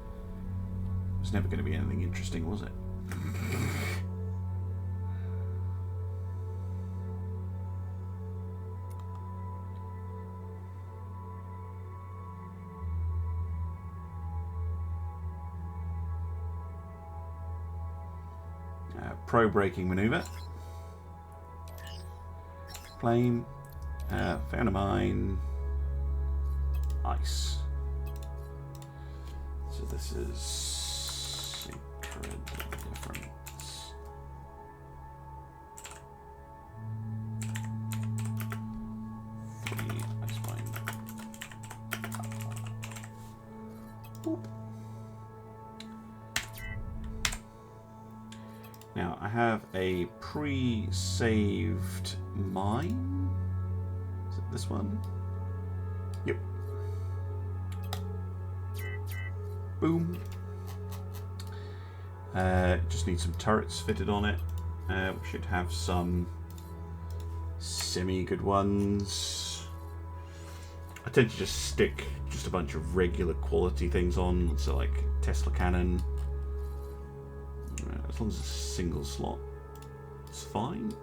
was never going to be anything interesting, was it? Pro-braking maneuver. Flame. Found a mine. Ice. So this is Sacred Difference. Three ice mine. Boop. Now, I have a pre-saved mine. Is it this one? Yep. Boom. Just need some turrets fitted on it. We should have some semi-good ones. I tend to just stick just a bunch of regular quality things on, so like Tesla cannon. As long as it's a single slot, it's fine.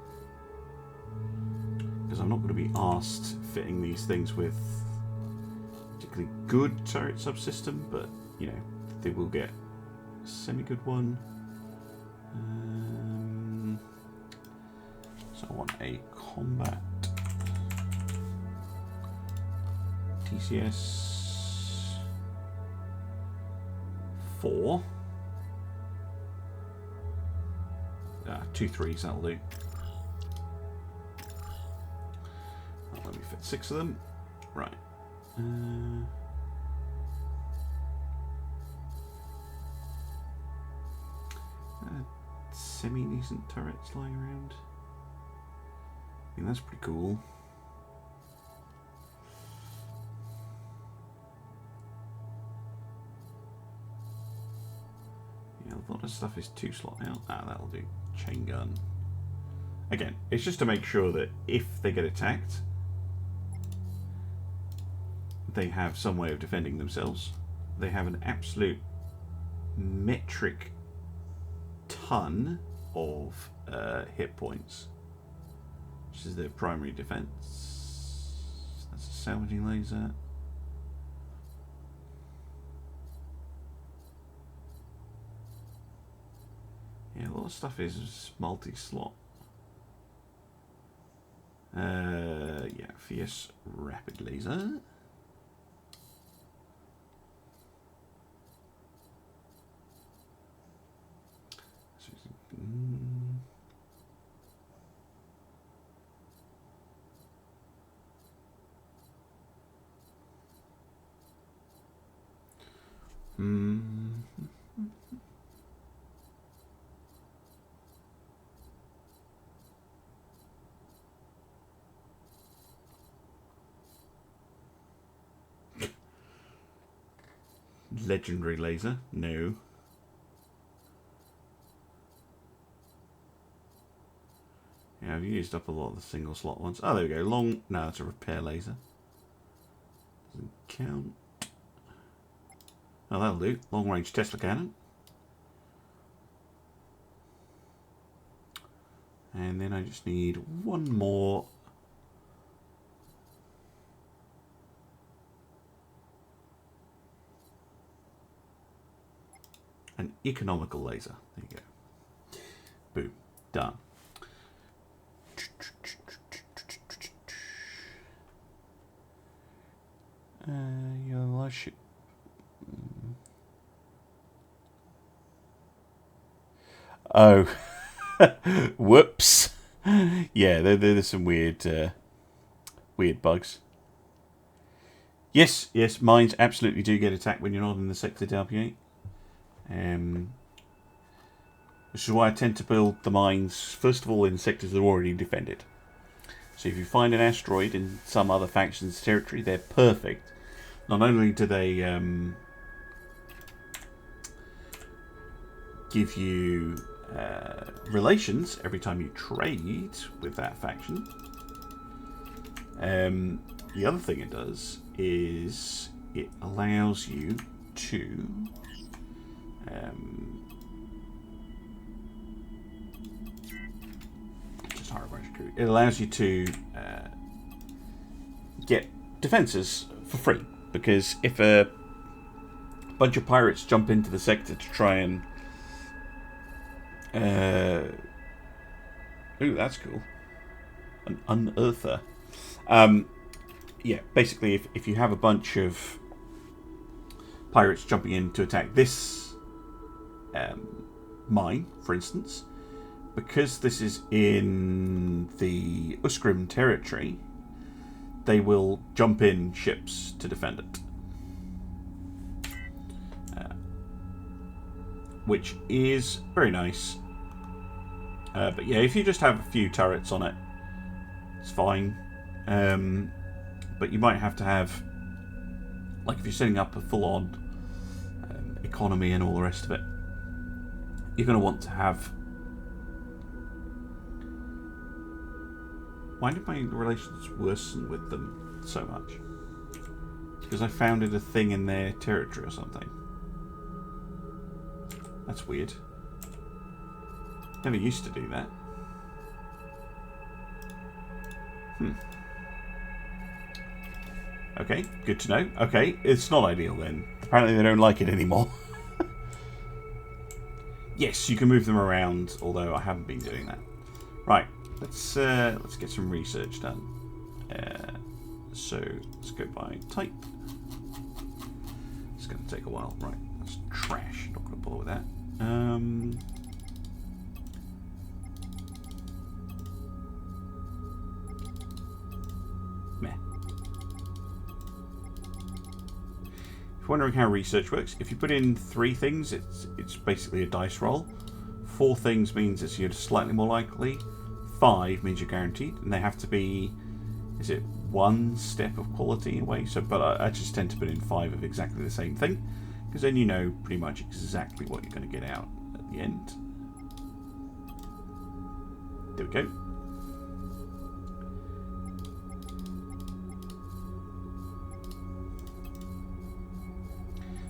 Because I'm not going to be asked fitting these things with particularly good turret subsystem, but you know, they will get a semi-good one. So I want a combat TCS 4. 2 3s, that'll do. Let me fit 6 of them. Right. Semi-decent turrets lying around. I mean, that's pretty cool. Yeah, a lot of stuff is 2 slot now. Ah, that'll do. Chain gun. Again, it's just to make sure that if they get attacked, they have some way of defending themselves. They have an absolute metric ton of hit points, which is their primary defense. That's a salvaging laser. Yeah, a lot of stuff is multi-slot. Yeah, fierce rapid laser. Legendary laser? No. Yeah, I've used up a lot of the single slot ones. Oh, there we go. Long. No, it's a repair laser. Doesn't count. Oh, that'll do. Long range Tesla cannon. And then I just need one more. An economical laser. There you go. Boom. Done. Your Mothership. Oh. Whoops. Yeah, there's some weird bugs. Yes, mines absolutely do get attacked when you're not in the sector WA. Which is why I tend to build the mines, first of all, in sectors that are already defended. So if you find an asteroid in some other faction's territory, they're perfect. Not only do they give you relations every time you trade with that faction, the other thing it does is it allows you to it allows you to get defences for free, because if a bunch of pirates jump into the sector to try and ooh, that's cool, an unearther. Yeah, basically if you have a bunch of pirates jumping in to attack this mine, for instance, because this is in the Uskrim territory, they will jump in ships to defend it. Which is very nice. But yeah, if you just have a few turrets on it, it's fine. But you might have to have, like if you're setting up a full-on economy and all the rest of it. You're going to want to have... Why did my relations worsen with them so much? Because I founded a thing in their territory or something. That's weird. Never used to do that. Okay, good to know. Okay, it's not ideal then. Apparently they don't like it anymore. Yes, you can move them around, although I haven't been doing that. Right, let's get some research done. So let's go by type. It's going to take a while. Right, that's trash. Not going to bother with that. Meh. If you're wondering how research works, if you put in 3 things, it's basically a dice roll. 4 things means it's you're slightly more likely. 5 means you're guaranteed, and they have to be, is it 1 step of quality in a way? So, but I just tend to put in 5 of exactly the same thing, because then you know pretty much exactly what you're going to get out at the end. There we go.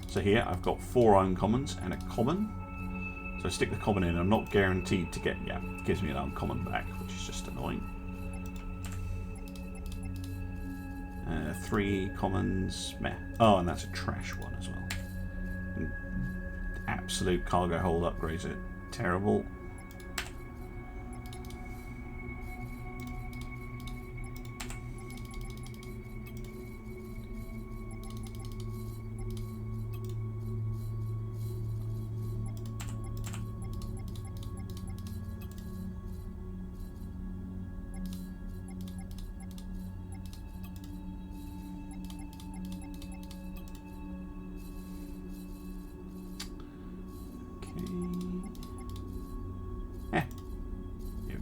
So here I've got 4 uncommons and a common. So I stick the common in. I'm not guaranteed to get, yeah, it gives me an uncommon back, which is just annoying. 3 commons, meh. Oh, and that's a trash one as well. And absolute cargo hold upgrades are terrible.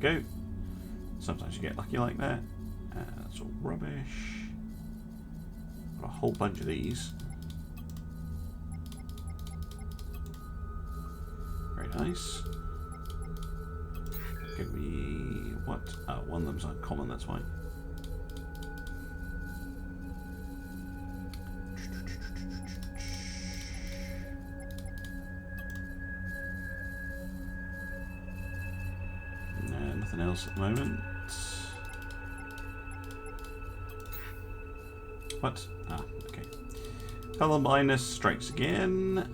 Go. Sometimes you get lucky like that. That's all rubbish. Got a whole bunch of these. Very nice. Give me what? Oh, one of them's uncommon, that's why. Nothing else at the moment. What? Ah, okay. Color minus strikes again.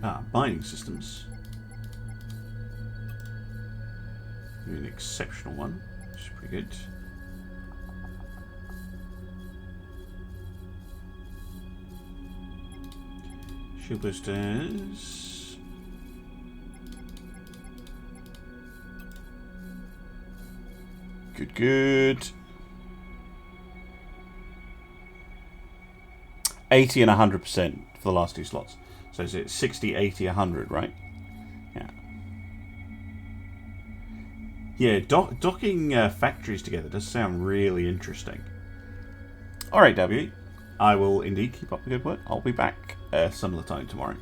Ah, binding systems. An exceptional one, which is pretty good. Shield boosters. Good, good. 80 and 100% for the last 2 slots. So is it 60, 80, 100, right? Yeah. Yeah, docking factories together does sound really interesting. Alright, W. I will indeed keep up the good work. I'll be back some of the time tomorrow.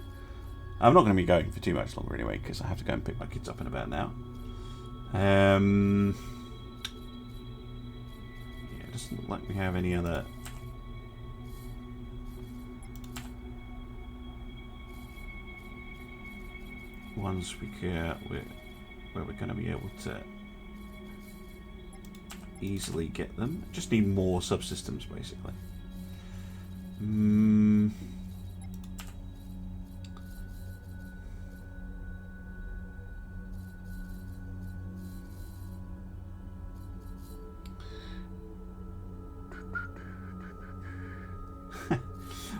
I'm not going to be going for too much longer anyway, because I have to go and pick my kids up in about an hour. Yeah, it doesn't look like we have any other... ones where we're going to be able to easily get them. Just need more subsystems, basically.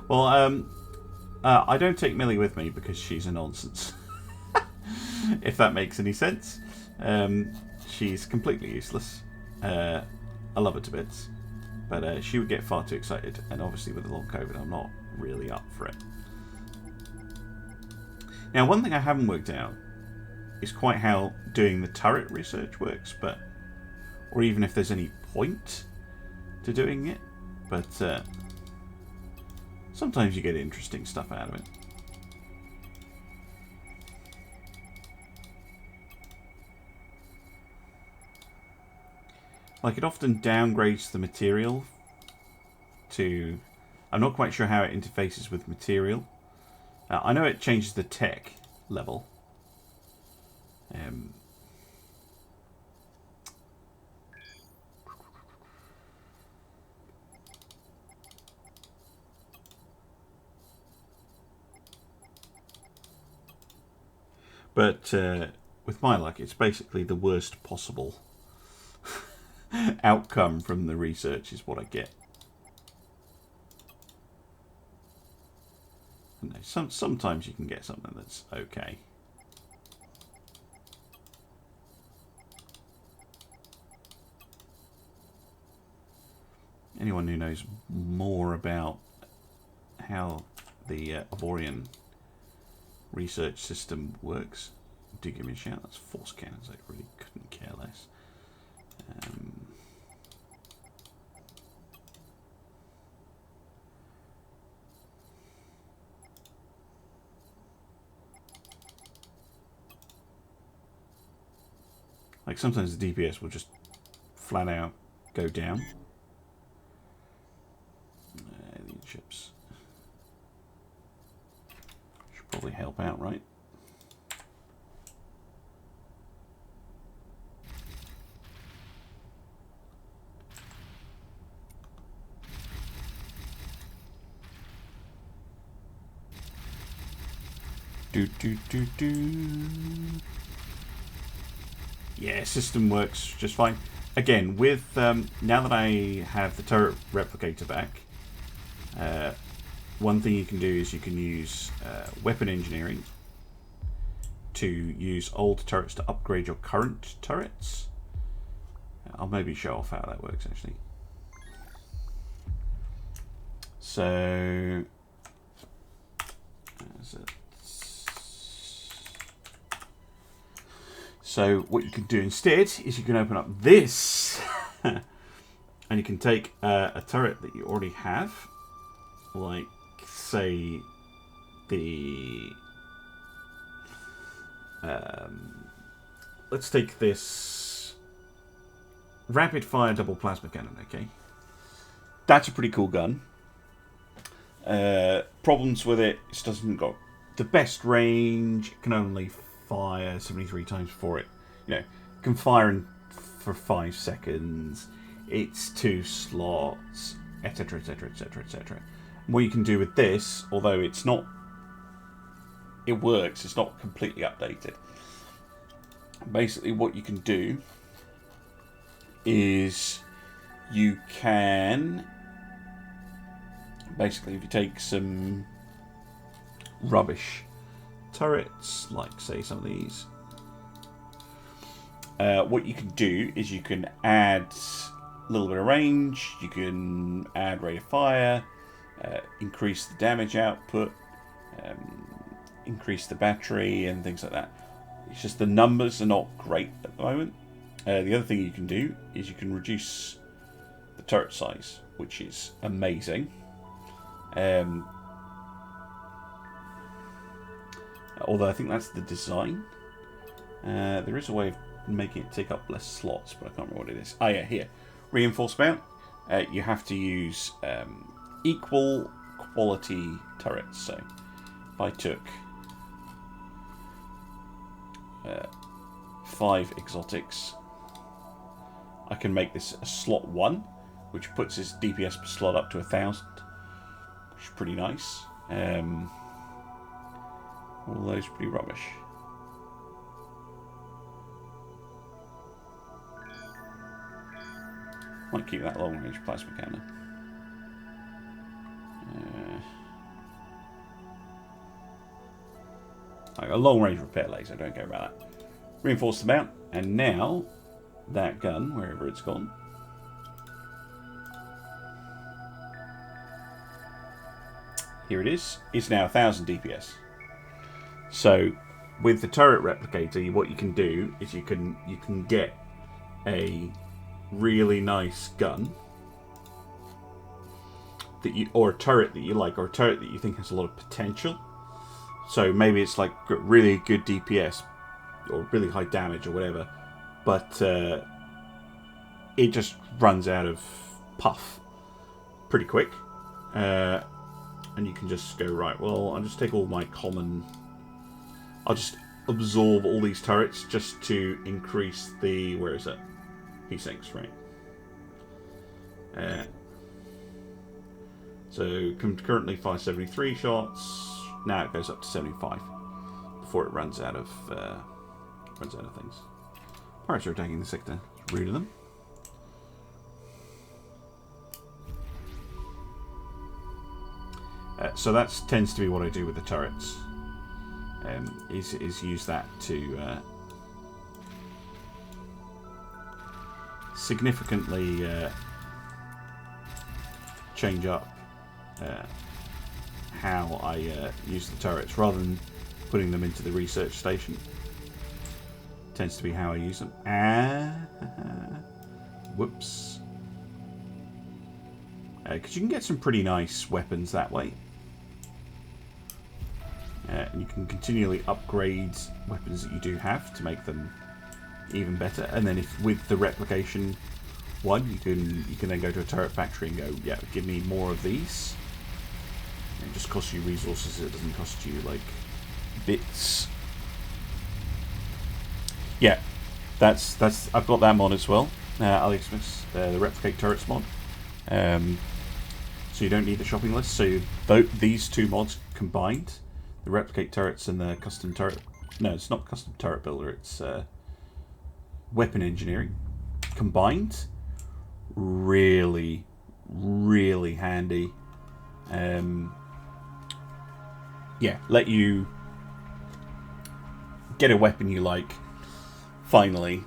Well, I don't take Millie with me because she's a nonsense. If that makes any sense. She's completely useless. I love her to bits. But she would get far too excited. And obviously with the long COVID, I'm not really up for it. Now, one thing I haven't worked out is quite how doing the turret research works, or even if there's any point to doing it. But sometimes you get interesting stuff out of it. Like, it often downgrades the material to... I'm not quite sure how it interfaces with material. I know it changes the tech level. But with my luck, it's basically the worst possible outcome from the research is what I get. And sometimes you can get something that's okay. Anyone who knows more about how the Avorion research system works, do give me a shout. That's force cannons. I really couldn't care less. Like, sometimes the DPS will just flat out go down. Alien ships should probably help out, right? Yeah, system works just fine. Again, with now that I have the turret replicator back, one thing you can do is you can use weapon engineering to use old turrets to upgrade your current turrets. I'll maybe show off how that works actually. So what you can do instead is you can open up this and you can take a turret that you already have, like say the let's take this rapid fire double plasma cannon. Okay, that's a pretty cool gun. Problems with it, it doesn't got the best range. It can only fire 73 times before it, can fire for 5 seconds. It's 2 slots, etc, etc, etc, etc. What you can do with this, although it's not, it works, it's not completely updated. Basically what you can do is you can basically, if you take some rubbish turrets, like say some of these, what you can do is you can add a little bit of range, you can add rate of fire, increase the damage output, increase the battery and things like that. It's just the numbers are not great at the moment. The other thing you can do is you can reduce the turret size, which is amazing. Although I think that's the design. There is a way of making it take up less slots, but I can't remember what it is. Oh yeah, here. Reinforced mount. You have to use equal quality turrets. So if I took 5 exotics, I can make this a slot 1, which puts his DPS per slot up to 1,000, which is pretty nice. All those pretty rubbish. Might keep that long range plasma cannon. I got a long range repair laser, don't care about that. Reinforce the mount, and now that gun, wherever it's gone, here it is now 1,000 DPS. So, with the turret replicator, what you can do is you can get a really nice gun or a turret that you like, or a turret that you think has a lot of potential. So maybe it's like got really good DPS or really high damage or whatever, but it just runs out of puff pretty quick, and you can just go, right, well, I'll just take all my common, I'll just absorb all these turrets just to increase the, where is it? P6, right? So currently fire 73 shots. Now it goes up to 75 before it runs out of things. Pirates are attacking the sector. It's rude of them. So that tends to be what I do with the turrets. Is use that to significantly change up how I use the turrets, rather than putting them into the research station. Tends to be how I use them. Whoops. Because you can get some pretty nice weapons that way. And you can continually upgrade weapons that you do have to make them even better. And then if with the replication one, you can then go to a turret factory and go, yeah, give me more of these. It just costs you resources. It doesn't cost you like bits. Yeah, that's I've got that mod as well. Alerik Smith's the replicate turrets mod. So you don't need the shopping list. So these two mods combined, the replicate turrets and the custom turret. No, it's not custom turret builder. It's weapon engineering combined. Really, really handy. Yeah, let you get a weapon you like, finally,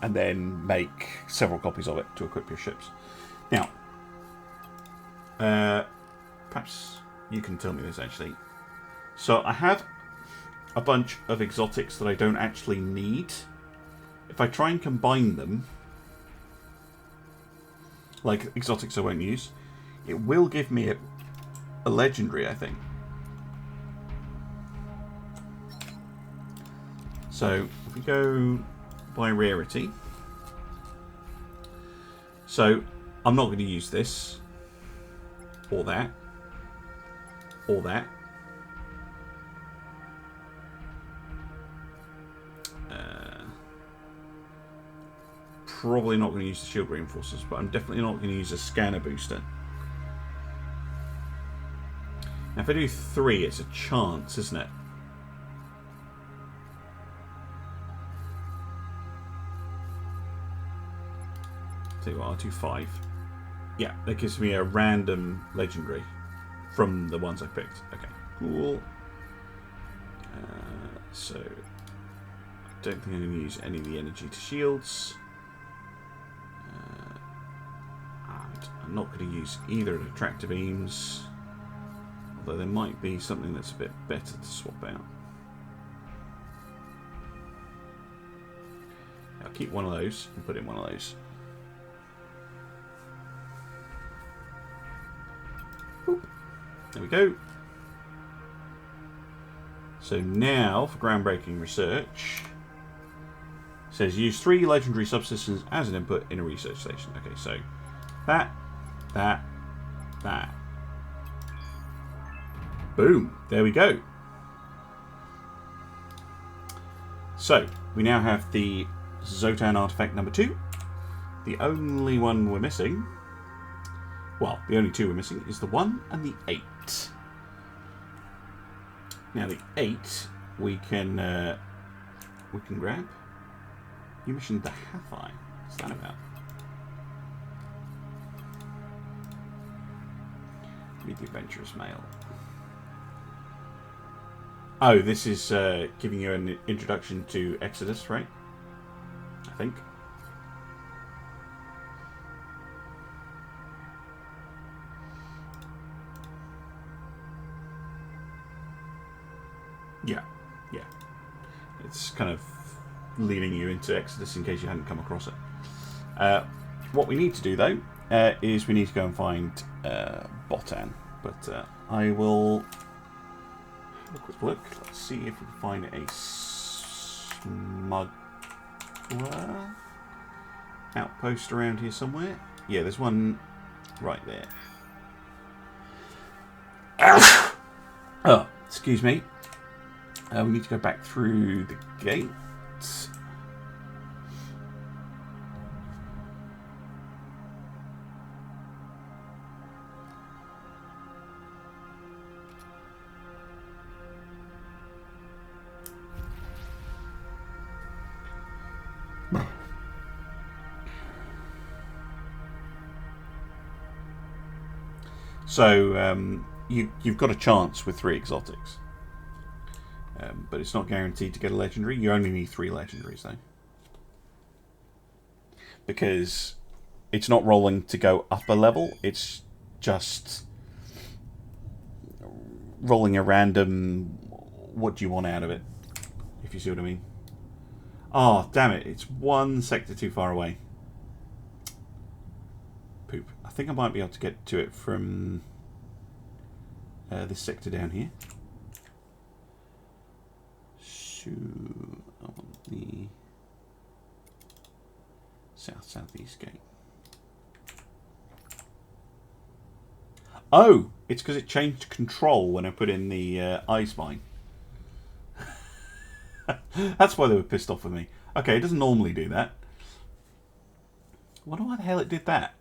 and then make several copies of it to equip your ships. Now, perhaps you can tell me this actually. So I have a bunch of exotics that I don't actually need. If I try and combine them, like exotics I won't use, it will give me a legendary, I think. So if we go by rarity, so I'm not going to use this or that or that. Probably not going to use the shield reinforcers, but I'm definitely not going to use a scanner booster. Now if I do 3, it's a chance, isn't it? Tell you what, I'll do 5. Yeah, that gives me a random legendary from the ones I picked. Okay, cool. So I don't think I'm going to use any of the energy to shields. And I'm not going to use either of the tractor beams, although there might be something that's a bit better to swap out. I'll keep one of those and put in one of those. Boop. There we go. So now for groundbreaking research, it says use 3 legendary subsystems as an input in a research station. Okay, so that. Boom. There we go. So we now have the Xsotan artifact number 2. The only one we're missing, well, the only 2 we're missing is the 1 and the 8. Now the 8 we can grab. You mentioned the Hathai. What's that about? Read the adventurous mail. Oh, this is giving you an introduction to Exodus, right? I think. Yeah. It's kind of leading you into Exodus in case you hadn't come across it. What we need to do, though, is we need to go and find Botan. But I will have a quick look. Let's see if we can find a smuggler outpost around here somewhere. Yeah, there's one right there. Oh, excuse me. We need to go back through the gate. So you've got a chance with 3 exotics, but it's not guaranteed to get a legendary. You only need 3 legendaries though, because it's not rolling to go up a level. It's just rolling a random. What do you want out of it? If you see what I mean. Oh, damn it! It's 1 sector too far away. Poop. I think I might be able to get to it from this sector down here. So I want the southeast gate. Oh, it's because it changed control when I put in the eye spine. That's why they were pissed off with me. Okay, it doesn't normally do that. I wonder why the hell it did that.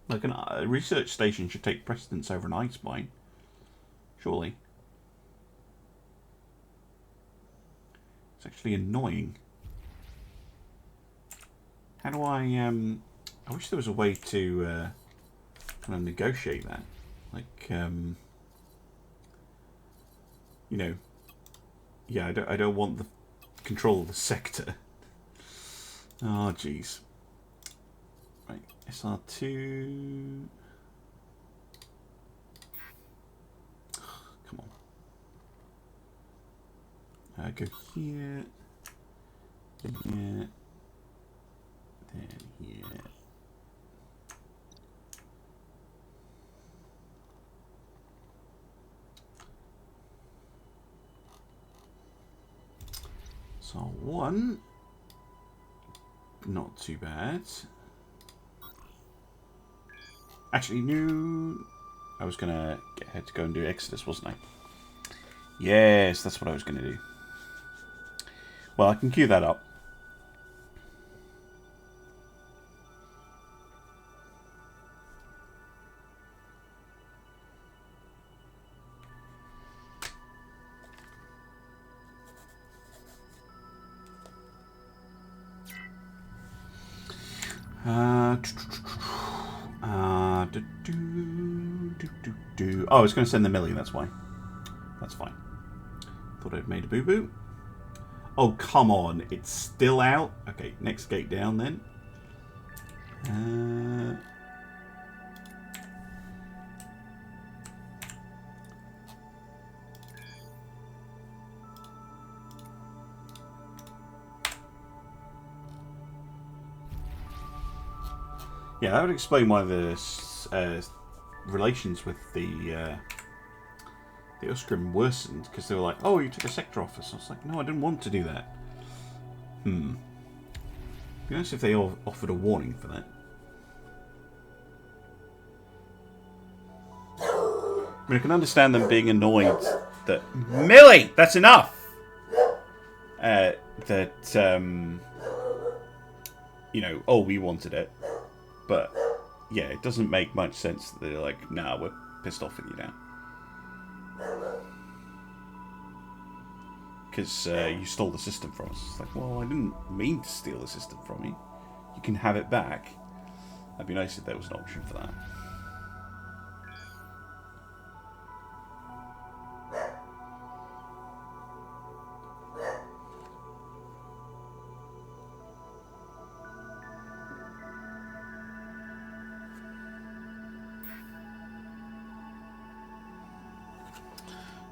Like a research station should take precedence over an eye spine. Surely. It's actually annoying. How do I wish there was a way to kind of negotiate that. Like, you know, yeah, I don't want the control of the sector. Oh, jeez. Right, SR2. Come on. Go here. Then here. Then here. So 1. Not too bad. Actually, no. I was going to get ahead to go and do Exodus, wasn't I? Yes, that's what I was going to do. Well, I can queue that up. Oh, I was going to send the Millie, that's why. That's fine. Thought I'd made a boo-boo. Oh, come on. It's still out? Okay, next gate down then. Yeah, that would explain why the relations with the Uskrim worsened, because they were like, oh, you took a sector office. I was like, no, I didn't want to do that. It'd be nice if they offered a warning for that. I mean, I can understand them being annoyed that... Millie! That's enough! You know, oh, we wanted it. But, yeah, it doesn't make much sense that they're like, nah, we're pissed off with you now. Because you stole the system from us. It's like, well, I didn't mean to steal the system from you. You can have it back. That'd be nice if there was an option for that.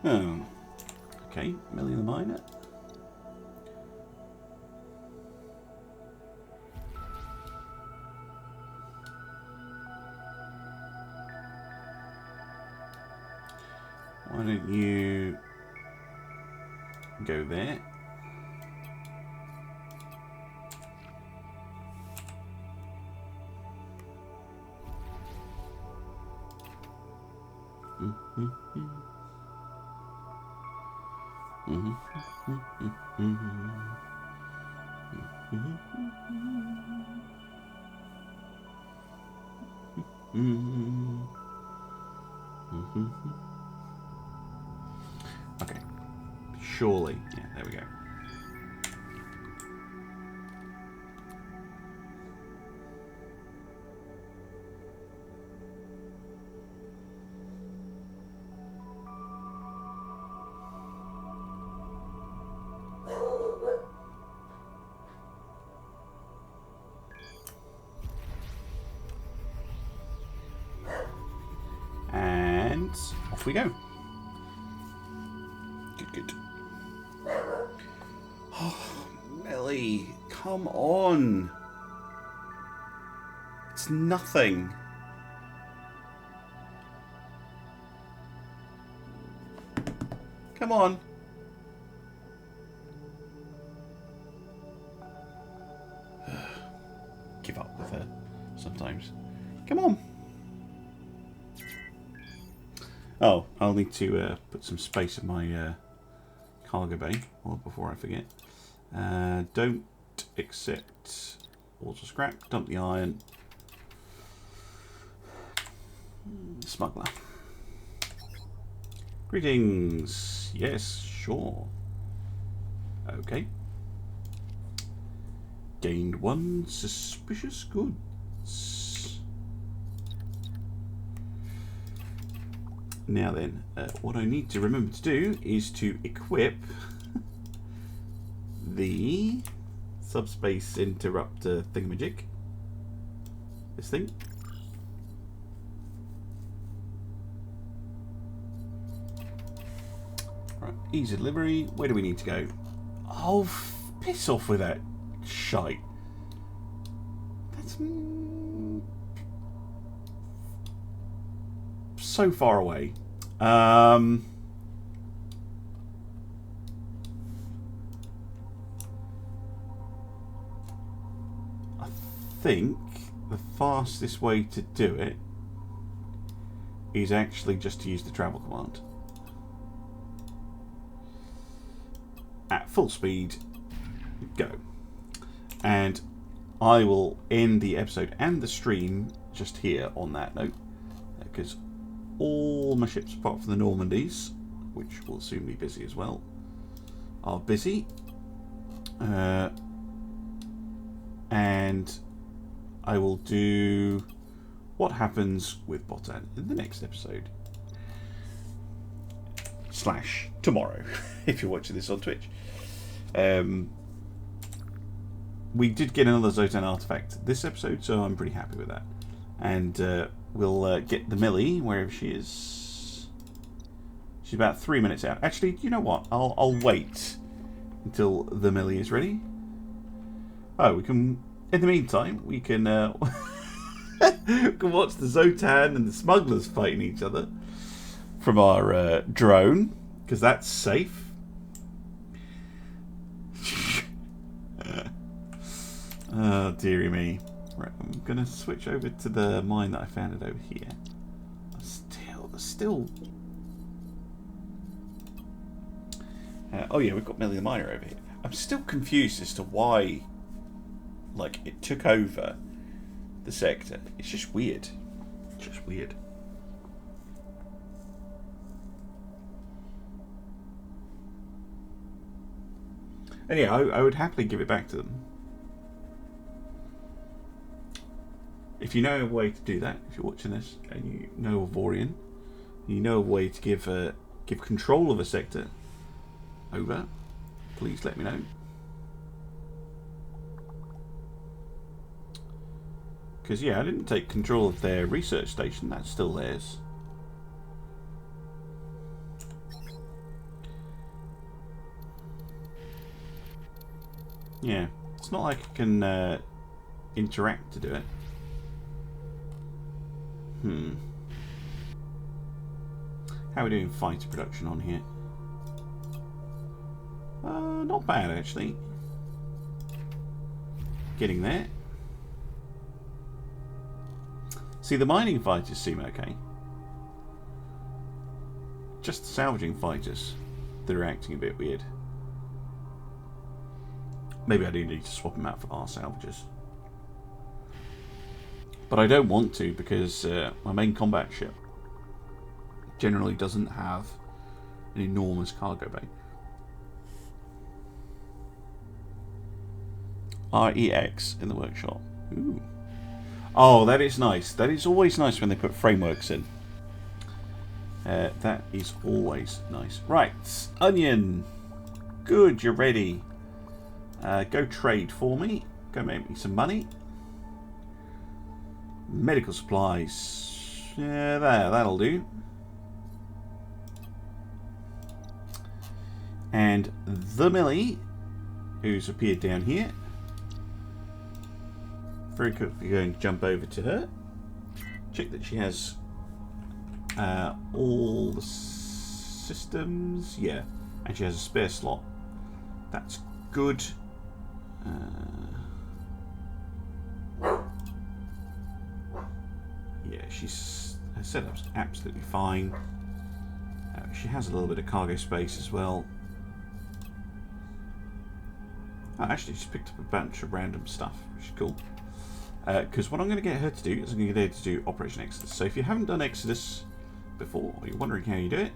Oh. Okay, Millie the Miner. Why don't you go there? Okay. Surely. Yeah, there we go. And off we go. Good. Oh, Millie, come on. It's nothing. Come on. Give up with her sometimes. Come on. Oh, I'll need to put some space in my cargo bay before I forget. Don't accept auto scrap. Dump the iron. Smuggler. Greetings. Yes, sure. Okay. Gained 1 suspicious goods. Now then, what I need to remember to do is to equip the subspace interrupter thingamajig. This thing. Right, easy delivery. Where do we need to go? Oh, piss off with that shite. That's so far away. I think the fastest way to do it is actually just to use the travel command. At full speed, go. And I will end the episode and the stream just here on that note, because all my ships apart from the Normandies, which will soon be busy as well, are busy. And I will do what happens with Botan in the next episode. / tomorrow, if you're watching this on Twitch. We did get another Xsotan artifact this episode, so I'm pretty happy with that. And we'll get the Millie wherever she is. She's about 3 minutes out. Actually, you know what? I'll wait until the Millie is ready. Oh, we can. In the meantime, we can we can watch the Xsotan and the smugglers fighting each other from our drone, because that's safe. Oh, dearie me. Right, I'm going to switch over to the mine that I found it over here. Still. Oh yeah, we've got Millie the Miner over here. I'm still confused as to why, like, it took over the sector. It's just weird. Just weird. And yeah, I would happily give it back to them. If you know a way to do that, if you're watching this and you know Avorion, you know a way to give control of a sector over, please let me know. Because yeah, I didn't take control of their research station, that's still theirs. Yeah, it's not like I can interact to do it. How are we doing fighter production on here? Not bad, actually. Getting there. See, the mining fighters seem okay. Just the salvaging fighters that are acting a bit weird. Maybe I do need to swap them out for our salvagers. But I don't want to because my main combat ship generally doesn't have an enormous cargo bay. REX in the workshop. Ooh. Oh, that is nice. That is always nice when they put frameworks in. That is always nice. Right, Onion. Good, you're ready. Go trade for me. Go make me some money. Medical supplies. Yeah, that'll do. And the Millie, who's appeared down here. Very quickly going to jump over to her. Check that she has all the systems. Yeah, and she has a spare slot. That's good. Yeah, her setup's absolutely fine. She has a little bit of cargo space as well. Oh, actually, she's picked up a bunch of random stuff, which is cool. Because what I'm going to get her to do is I'm going to get her to do Operation Exodus. So if you haven't done Exodus before, or you're wondering how you do it,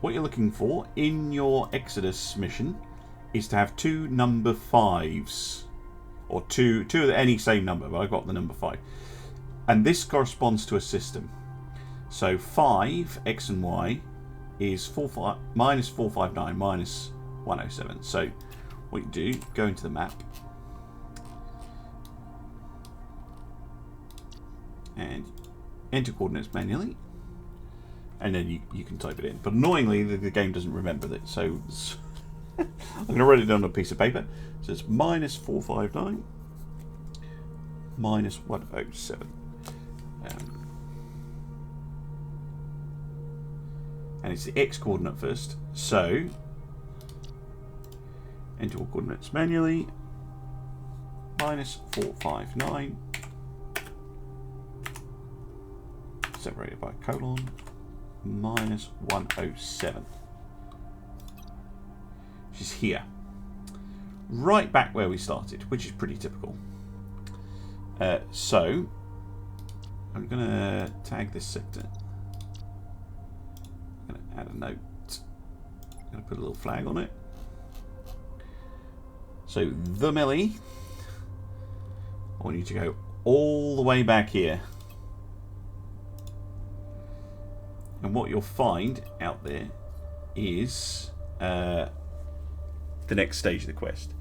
what you're looking for in your Exodus mission is to have 2 number 5s, or two of any same number, but I've got the number 5. And this corresponds to a system. So 5, X and Y, is minus 459 minus 107. So what you do, go into the map, and enter coordinates manually, and then you can type it in. But annoyingly, the game doesn't remember that, so I'm going to write it on a piece of paper. So it's minus 459 minus 107. And it's the X coordinate first, so enter all coordinates manually, minus 459 separated by a colon, minus 107. Which is here. Right back where we started, which is pretty typical. So, I'm going to tag this sector. I'm going to add a note. I'm going to put a little flag on it. So, the Millie. I want you to go all the way back here. And what you'll find out there is the next stage of the quest,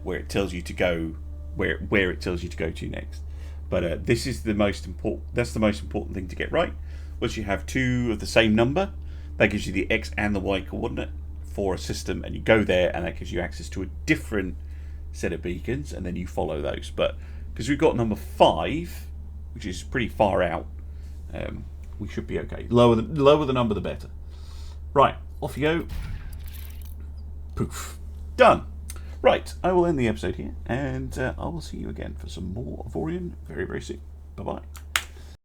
where it tells you to go where it tells you to go to next. But this is the most important. That's the most important thing to get right. Once you have 2 of the same number, that gives you the X and the Y coordinate for a system, and you go there, and that gives you access to a different set of beacons, and then you follow those. But because we've got number 5, which is pretty far out, we should be okay. Lower the number, the better. Right, off you go. Poof. Done. Right, I will end the episode here, and I will see you again for some more Avorion very, very soon. Bye-bye.